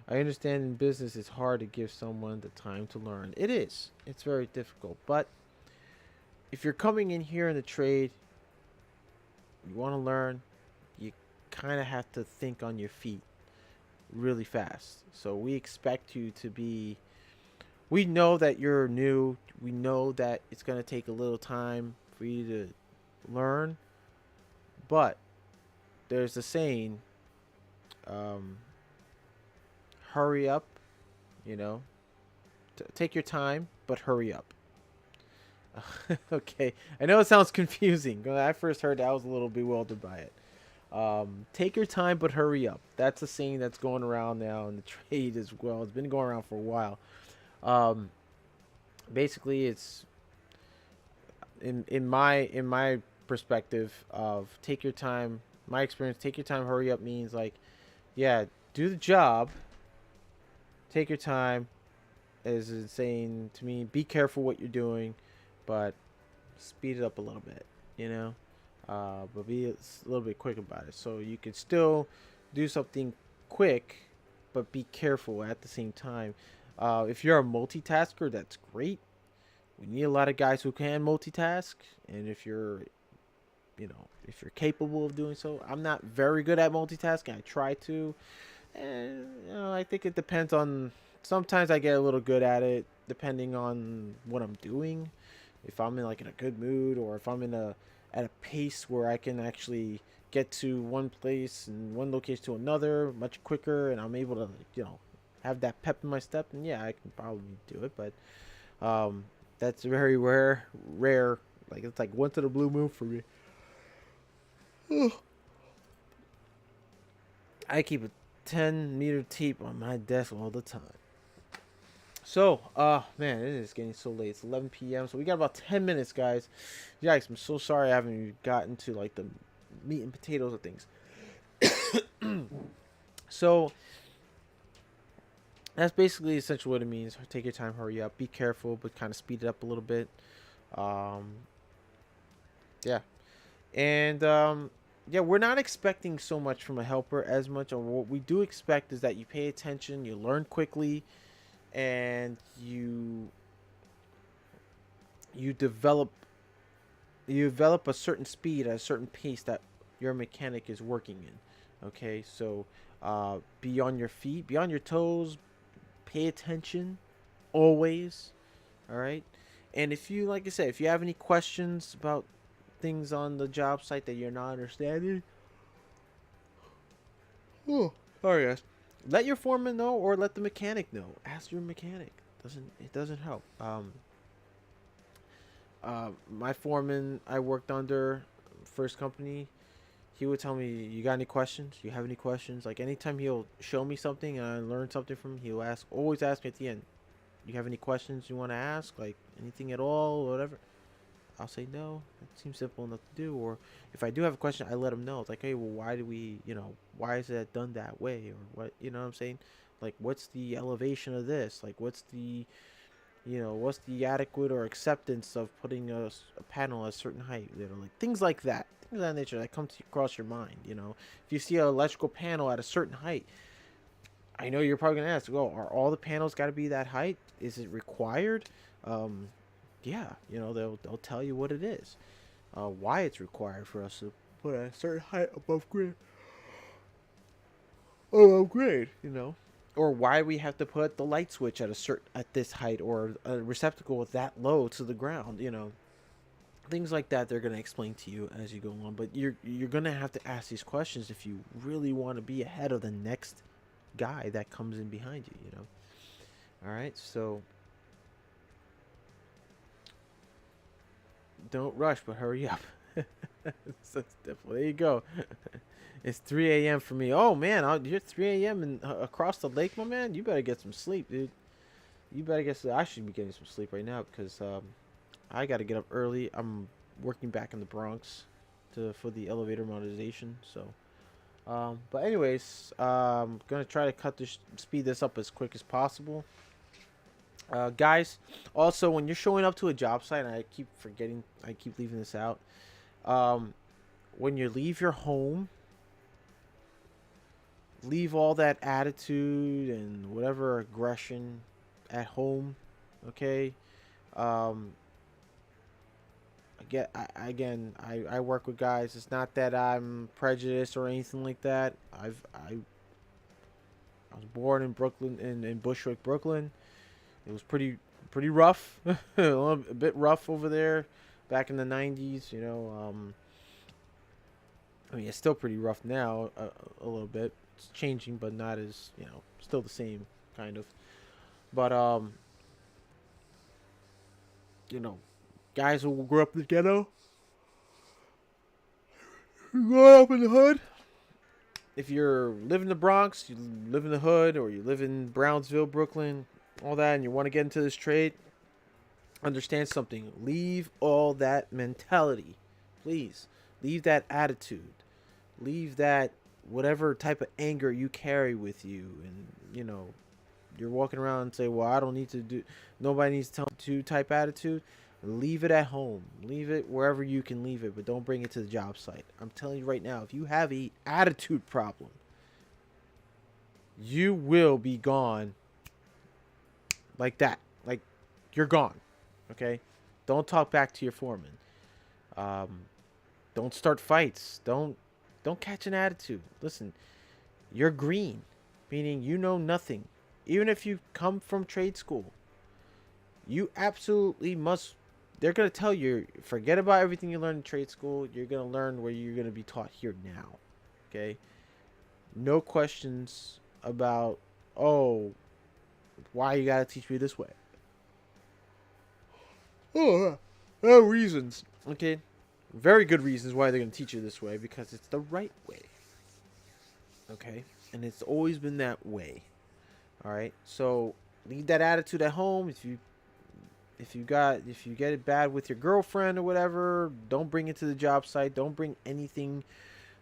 I understand in business it's hard to give someone the time to learn. It is. It's very difficult. But if you're coming in here in the trade, you want to learn, you kind of have to think on your feet really fast. So we expect you to be. We know that you're new. We know that it's going to take a little time for you to learn, but there's a saying, hurry up, take your time, but hurry up. Okay, I know it sounds confusing. When I first heard that, I was a little bewildered by it. Take your time, but hurry up. That's a saying that's going around now in the trade as well. It's been going around for a while. Basically, it's in my perspective of take your time. My experience, take your time, hurry up means like, yeah, do the job. Take your time, as it's saying to me, be careful what you're doing, but speed it up a little bit, but be a little bit quick about it. So you can still do something quick, but be careful at the same time. If you're a multitasker, that's great. We need a lot of guys who can multitask, and if you're capable of doing so. I'm not very good at multitasking. I try to, and I think it depends on. Sometimes I get a little good at it, depending on what I'm doing. If I'm in a good mood, or if I'm at a pace where I can actually get to one place and one location to another much quicker, and I'm able to have that pep in my step, and yeah, I can probably do it. But That's very rare. Like it's like once in a blue moon for me. I keep a 10-meter tape on my desk all the time. So, man, it is getting so late. It's 11 p.m. So we got about 10 minutes, guys. Yikes! I'm so sorry I haven't gotten to like the meat and potatoes of things. So that's basically essentially what it means. Take your time, hurry up, be careful, but kind of speed it up a little bit. Um, yeah, and yeah, we're not expecting so much from a helper as much. Or what we do expect is that you pay attention, you learn quickly, and you develop a certain speed at a certain pace that your mechanic is working in. Okay, so be on your feet, be on your toes, pay attention always. All right, and if you, like I said, if you have any questions about things on the job site that you're not understanding, oh, sorry guys, let your foreman know or let the mechanic know. Ask your mechanic. Doesn't help. My foreman I worked under, first company, he would tell me, "You got any questions? You have any questions?" Like anytime he'll show me something and I learn something from him, he'll always ask me at the end, "You have any questions you want to ask? Like anything at all, whatever." I'll say no. It seems simple enough to do. Or if I do have a question, I let him know. It's like, hey, well, why do we, why is it done that way, or what, you know what I'm saying? Like, what's the elevation of this? Like, what's the adequate or acceptance of putting a panel at a certain height? Like things like that, things of that nature that come across your mind. If you see an electrical panel at a certain height, I know you're probably gonna ask, well, are all the panels got to be that height? Is it required? Um, yeah, they'll tell you what it is, why it's required for us to put a certain height above grade. Above grade, or why we have to put the light switch at this height, or a receptacle with that low to the ground. Things like that. They're gonna explain to you as you go along, but you're gonna have to ask these questions if you really want to be ahead of the next guy that comes in behind you. All right, so don't rush, but hurry up. So there you go. It's 3 a.m. for me. Oh man, you're 3 a.m. and across the lake, my man. You better get some sleep, dude. You better get some. I should be getting some sleep right now because I got to get up early. I'm working back in the Bronx for the elevator modernization. So, but anyways, gonna try to speed this up as quick as possible. Guys, also when you're showing up to a job site, and I keep leaving this out. When you leave your home, leave all that attitude and whatever aggression at home. Okay. um I work with guys. It's not that I'm prejudiced or anything like that. I was born in Brooklyn, in Bushwick, Brooklyn. It was pretty rough. A bit rough over there back in the 90s. I mean, it's still pretty rough now, a little bit. It's changing, but not as, still the same kind of. But you know, guys who grew up in the ghetto, grew up in the hood. If you're live in the Bronx, you live in the hood, or you live in Brownsville, Brooklyn, all that, and you want to get into this trade, understand something. Leave all that mentality, please. Leave that attitude. Leave that whatever type of anger you carry with you, and you're walking around and say, well, I don't need to do, nobody needs to tell me to type attitude. Leave it at home. Leave it wherever you can leave it, but don't bring it to the job site. I'm telling you right now, if you have a attitude problem, you will be gone like that. Like, you're gone. Okay? Don't talk back to your foreman. Don't start fights. Don't catch an attitude. Listen, you're green, meaning you know nothing. Even if you come from trade school, you absolutely must. They're going to tell you, forget about everything you learned in trade school. You're going to learn where you're going to be taught here now. Okay? No questions about, oh, why you got to teach me this way. Oh, there are reasons. Okay, very good reasons why they're gonna teach you this way, because it's the right way. Okay, and it's always been that way. All right, so leave that attitude at home. If you get it bad with your girlfriend or whatever, don't bring it to the job site. Don't bring anything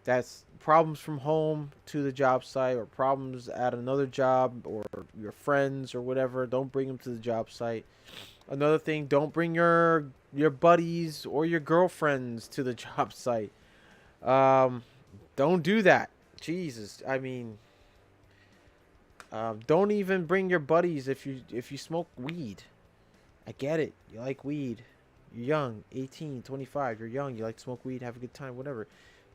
that's problems from home to the job site, or problems at another job, or your friends or whatever. Don't bring them to the job site. Another thing, don't bring your buddies or your girlfriends to the job site. Um, don't do that. Jesus, I mean, don't even bring your buddies if you smoke weed. I get it. You like weed. You're young, 18, 25. You're young. You like to smoke weed, have a good time, whatever.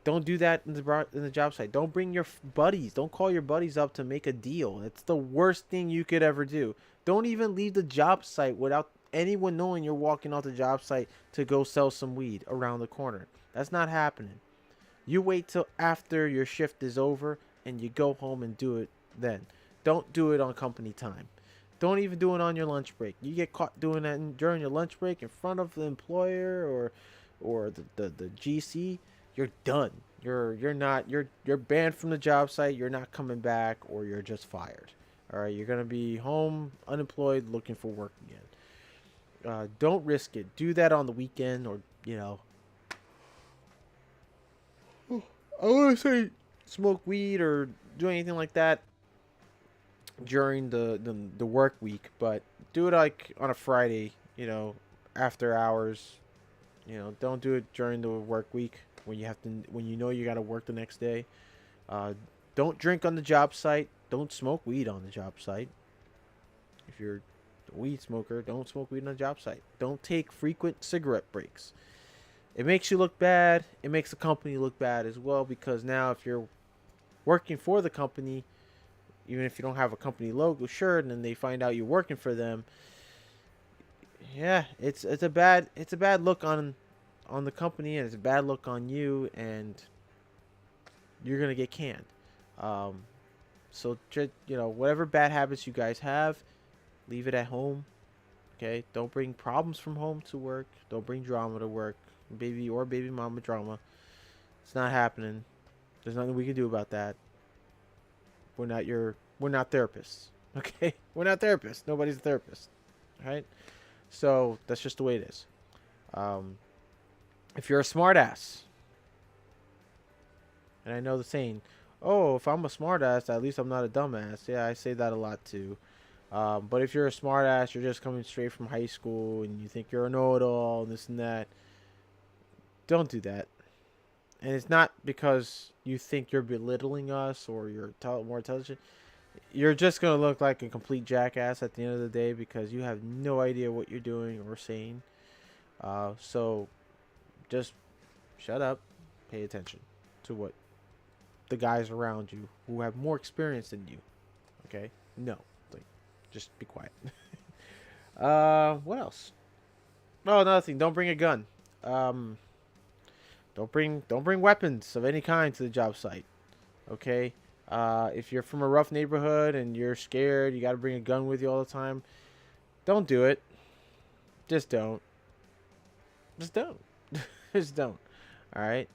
Don't do that in the job site. Don't bring your buddies. Don't call your buddies up to make a deal. It's the worst thing you could ever do. Don't even leave the job site without anyone knowing you're walking off the job site to go sell some weed around the corner. That's not happening. You wait till after your shift is over and you go home and do it then. Don't do it on company time. Don't even do it on your lunch break. You get caught doing that during your lunch break in front of the employer or the GC, you're done. You're banned from the job site. You're not coming back, or you're just fired. All right, you're gonna be home unemployed, looking for work again. Don't risk it. Do that on the weekend, or I want to say smoke weed or do anything like that during the work week, but do it like on a Friday, after hours. Don't do it during the work week when you know you got to work the next day. Uh, don't drink on the job site. Don't smoke weed on the job site. If you're a weed smoker, don't smoke weed on the job site. Don't take frequent cigarette breaks. It makes you look bad. It makes the company look bad as well, because now if you're working for the company, even if you don't have a company logo shirt, and then they find out you're working for them, yeah, it's a bad look on the company, and it's a bad look on you, and you're gonna get canned. Um, so whatever bad habits you guys have, leave it at home. Okay, don't bring problems from home to work. Don't bring drama to work, baby mama drama. It's not happening. There's nothing we can do about that. We're not therapists. Okay? We're not therapists. Nobody's a therapist. Right? So that's just the way it is. If you're a smartass, and I know the saying, oh, if I'm a smartass, at least I'm not a dumbass. Yeah, I say that a lot too. But if you're a smartass, you're just coming straight from high school and you think you're a know-it-all and this and that, don't do that. And it's not because you think you're belittling us or you're more intelligent. You're just going to look like a complete jackass at the end of the day, because you have no idea what you're doing or saying. So just shut up. Pay attention to what the guys around you who have more experience than you. Okay? No. Like, just be quiet. What else? Oh, another thing. Don't bring a gun. Don't bring weapons of any kind to the job site. Okay? If you're from a rough neighborhood and you're scared, you got to bring a gun with you all the time. Don't do it. Just don't. Just don't. Just don't. All right?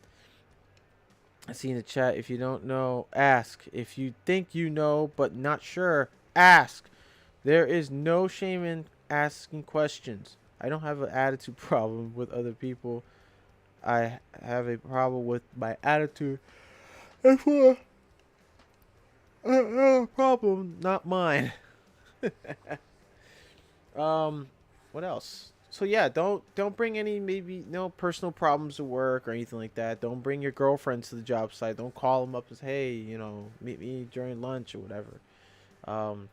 I see in the chat, if you don't know, ask. If you think you know but not sure, ask. There is no shame in asking questions. I don't have an attitude problem with other people. I have a problem with my attitude. Therefore, a problem, not mine. What else? So yeah, don't bring any maybe no personal problems at work or anything like that. Don't bring your girlfriends to the job site. Don't call them up and say, hey, meet me during lunch or whatever. Um,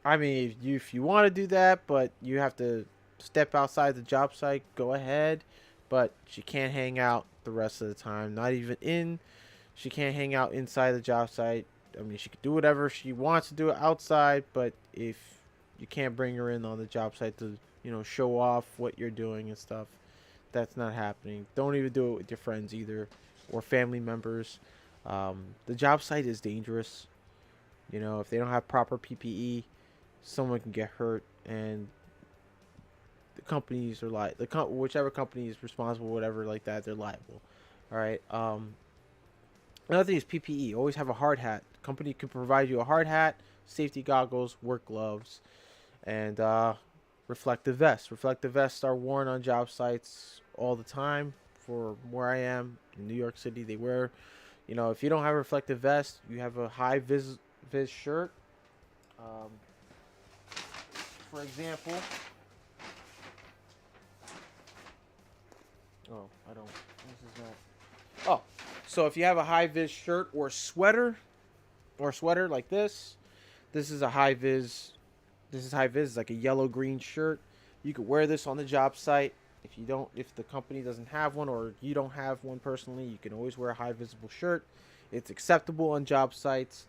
I mean, if you want to do that, but you have to step outside the job site, go ahead. But she can't hang out the rest of the time. Not even in. She can't hang out inside the job site. I mean, she could do whatever she wants to do outside, but if you can't bring her in on the job site to, show off what you're doing and stuff, that's not happening. Don't even do it with your friends either, or family members. The job site is dangerous. If they don't have proper PPE, someone can get hurt, and the companies are whichever company is responsible, whatever like that, they're liable. All right. Another thing is PPE. Always have a hard hat. The company can provide you a hard hat, safety goggles, work gloves, and reflective vests. Reflective vests are worn on job sites all the time. For where I am in New York City, they wear. If you don't have a reflective vest, you have a high vis shirt. Um, for example, oh, I don't. This is not. Oh, so if you have a high vis shirt or sweater, like this is a high vis. This is high vis. It's like a yellow green shirt. You could wear this on the job site. If the company doesn't have one or you don't have one personally, you can always wear a high visible shirt. It's acceptable on job sites.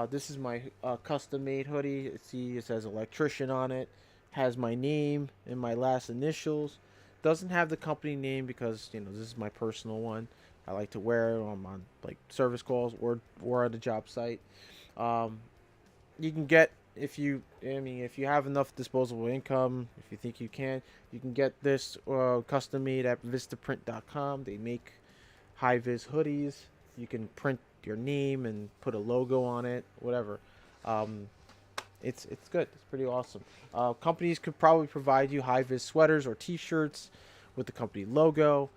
This is my custom made hoodie. See, it says Electrician on it. Has my name and my last initials. Doesn't have the company name because this is my personal one. I like to wear it on like service calls or at a job site. You can get if you have enough disposable income, if you think you can get this custom made at vistaprint.com. They make high vis hoodies. You can print your name and put a logo on it, whatever. It's good. It's pretty awesome. Companies could probably provide you high vis sweaters or T-shirts with the company logo,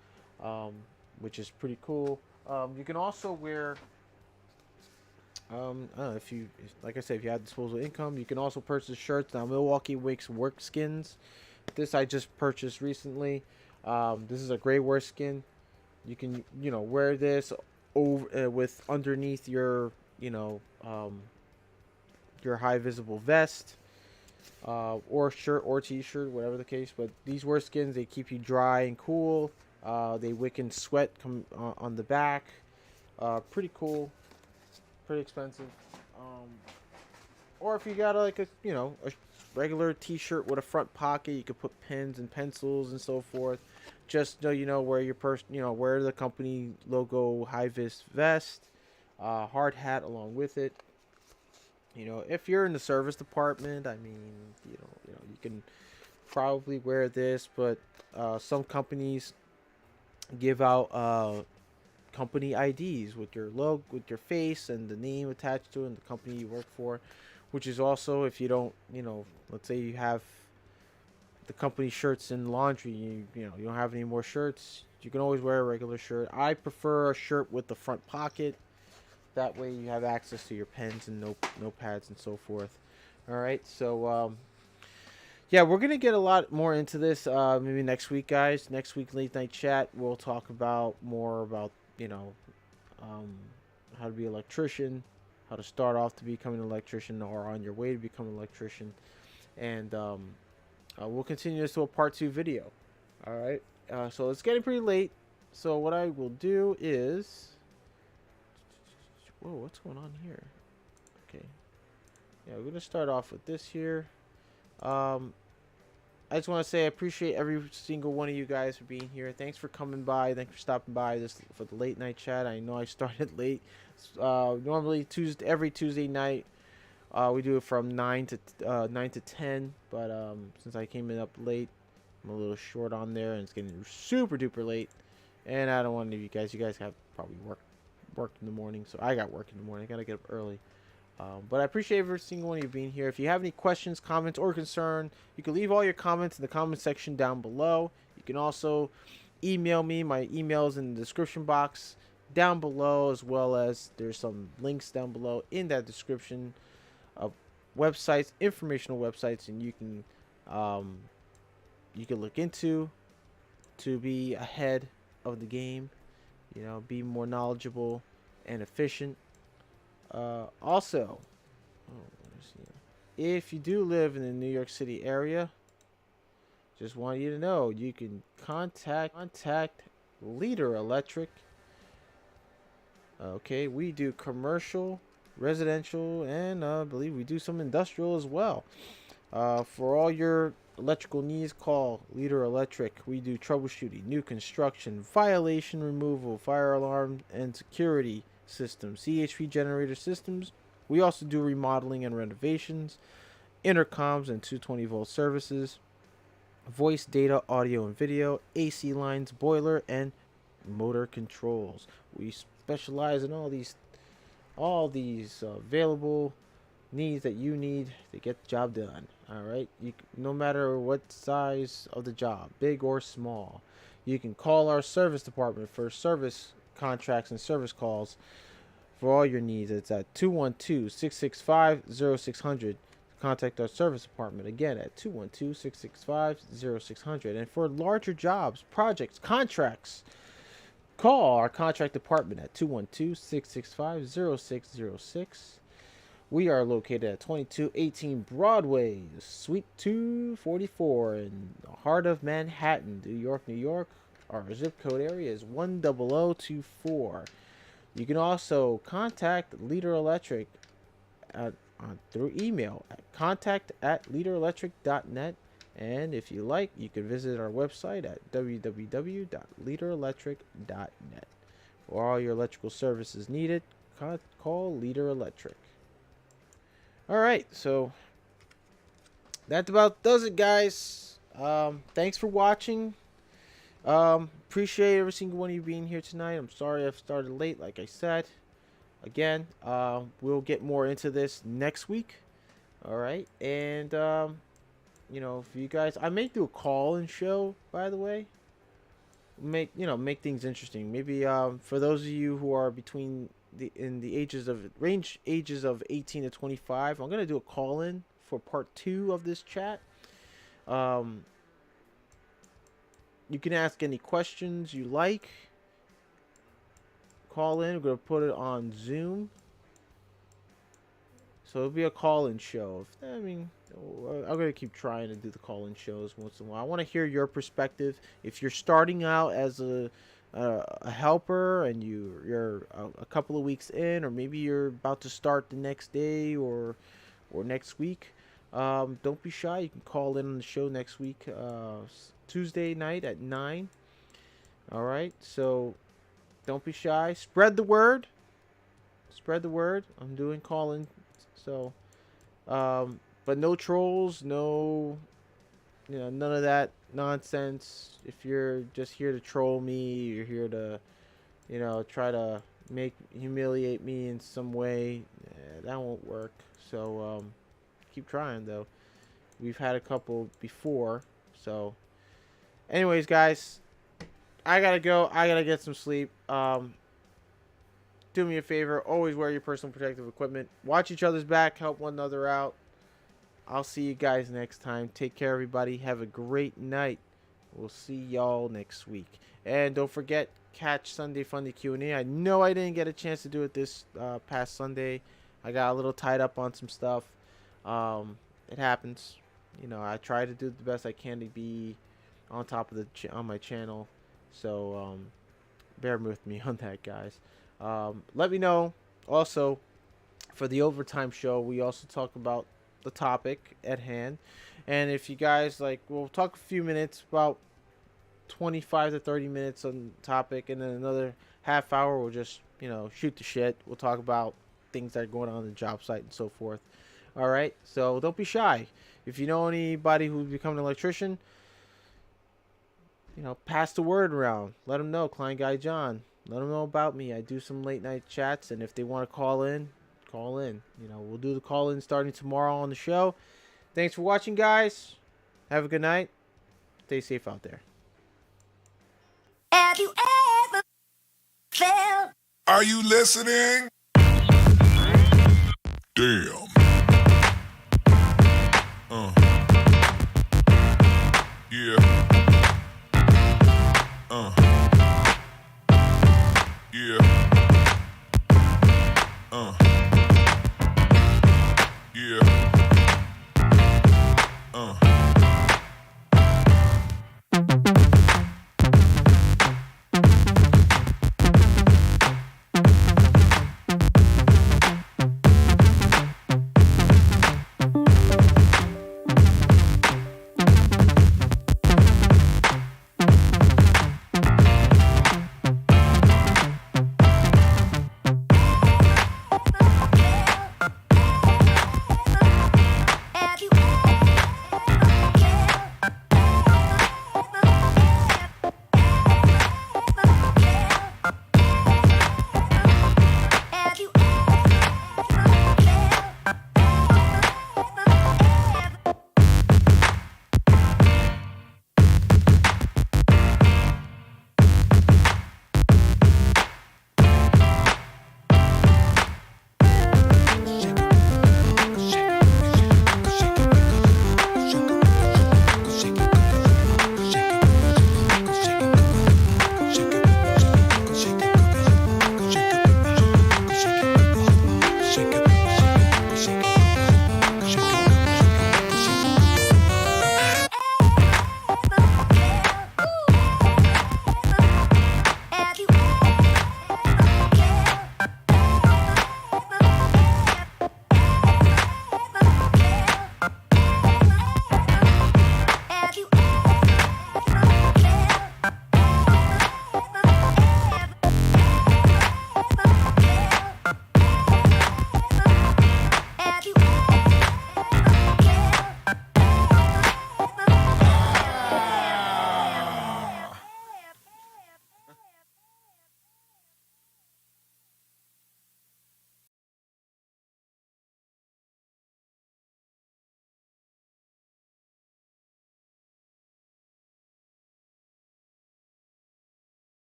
which is pretty cool. You can also wear. I don't know, like I said, if you have disposable income, you can also purchase shirts. Now, Milwaukee makes work skins. This I just purchased recently. This is a gray work skin. You can wear this over with underneath your your high visible vest, or shirt or T-shirt, whatever the case. But these work skins, they keep you dry and cool. They wick in sweat on the back. Pretty cool. Pretty expensive. Or if you got a regular T-shirt with a front pocket, you could put pens and pencils and so forth. Just wear wear the company logo high vis vest, hard hat along with it. If you're in the service department, I mean, you can probably wear this, but some companies give out company IDs with your logo, with your face and the name attached to it and the company you work for, which is also, if you don't, let's say you have the company shirts in laundry, you don't have any more shirts, you can always wear a regular shirt. I prefer a shirt with the front pocket. That way you have access to your pens and notepads and so forth. All right, so yeah, we're gonna get a lot more into this maybe next week, guys. Next week, late night chat, we'll talk more about how to be an electrician, how to start off to becoming an electrician or on your way to become an electrician, and we'll continue this to a part 2 video. All right, so it's getting pretty late, so what I will do is, whoa, what's going on here? Okay, yeah, we're gonna start off with this here. I just want to say I appreciate every single one of you guys for being here. Thanks for coming by. Thanks for stopping by for the late night chat. I know I started late. Normally every Tuesday night, we do it from 9 to 10. But since I came in up late, I'm a little short on there, and it's getting super duper late. And I don't want to leave you guys. You guys have probably work in the morning, so I got work in the morning. I gotta get up early. But I appreciate every single one of you being here. If you have any questions, comments, or concern, you can leave all your comments in the comment section down below. You can also email me. My email is in the description box down below, as well as there's some links down below in that description of websites, informational websites, and you can look into to be ahead of the game. Be more knowledgeable and efficient. Also, if you do live in the New York City area, just want you to know you can contact Leader Electric. Okay, we do commercial, residential, and I believe we do some industrial as well. For all your electrical needs, call Leader Electric. We do troubleshooting, new construction, violation removal, fire alarm, and security systems, CHP generator systems. We also do remodeling and renovations, intercoms, and 220 volt services. voice, data, audio, and video, AC lines, boiler, and motor controls. We specialize in all these available needs that you need to get the job done. All right, no matter what size of the job, big or small, you can call our service department for service contracts and service calls for all your needs. It's at 212-665-0600. Contact our service department again at 212-665-0600. And for larger jobs, projects, contracts, call our contract department at 212-665-0606. We are located at 2218 Broadway, Suite 244 in the heart of Manhattan, New York, New York. Our zip code area is 10024. You can also contact Leader Electric through email at contact@leaderelectric.net. And if you like, you can visit our website at www.leaderelectric.net. For all your electrical services needed, call Leader Electric. All right, so that about does it, guys. Thanks for watching. Appreciate every single one of you being here tonight. I'm sorry I've started late, like I said. Again, we'll get more into this next week. All right, and if you guys, I may do a call-in show, by the way. Make things interesting. Maybe for those of you who are between the ages of 18 to 25, I'm gonna do a call-in for part 2 of this chat. You can ask any questions you like. Call in. We're gonna put it on Zoom, so it'll be a call-in show. I'm gonna keep trying to do the call-in shows once in a while. I want to hear your perspective. If you're starting out as a helper and you're a couple of weeks in, or maybe you're about to start the next day or next week, don't be shy. You can call in on the show next week, Tuesday night at 9. All right, so don't be shy. Spread the word. I'm doing call-in, so but no trolls, no, none of that nonsense. If you're just here to troll me, you're here to, try to humiliate me in some way, that won't work. So keep trying though. We've had a couple before. So anyways, guys, I gotta go. I gotta get some sleep. Do me a favor, always wear your personal protective equipment. Watch each other's back, help one another out. I'll see you guys next time. Take care, everybody. Have a great night. We'll see y'all next week. And don't forget, catch Sunday Funday Q&A. I know I didn't get a chance to do it this past Sunday. I got a little tied up on some stuff. It happens. I try to do the best I can to be on top of on my channel. So bear with me on that, guys. Let me know. Also, for the overtime show, we also talk about the topic at hand, and if you guys like, we'll talk a few minutes, about 25 to 30 minutes on the topic, and then another half hour we'll just shoot the shit. We'll talk about things that are going on the job site and so forth. All right, so don't be shy. If you know anybody who's becoming an electrician, pass the word around. Let them know KleinGuy Jon. Let them know about me. I do some late night chats, and if they want to call in, call in. We'll do the call in starting tomorrow on the show. Thanks for watching, guys. Have a good night. Stay safe out there. Have you ever felt? Are you listening? Damn. Yeah. Yeah.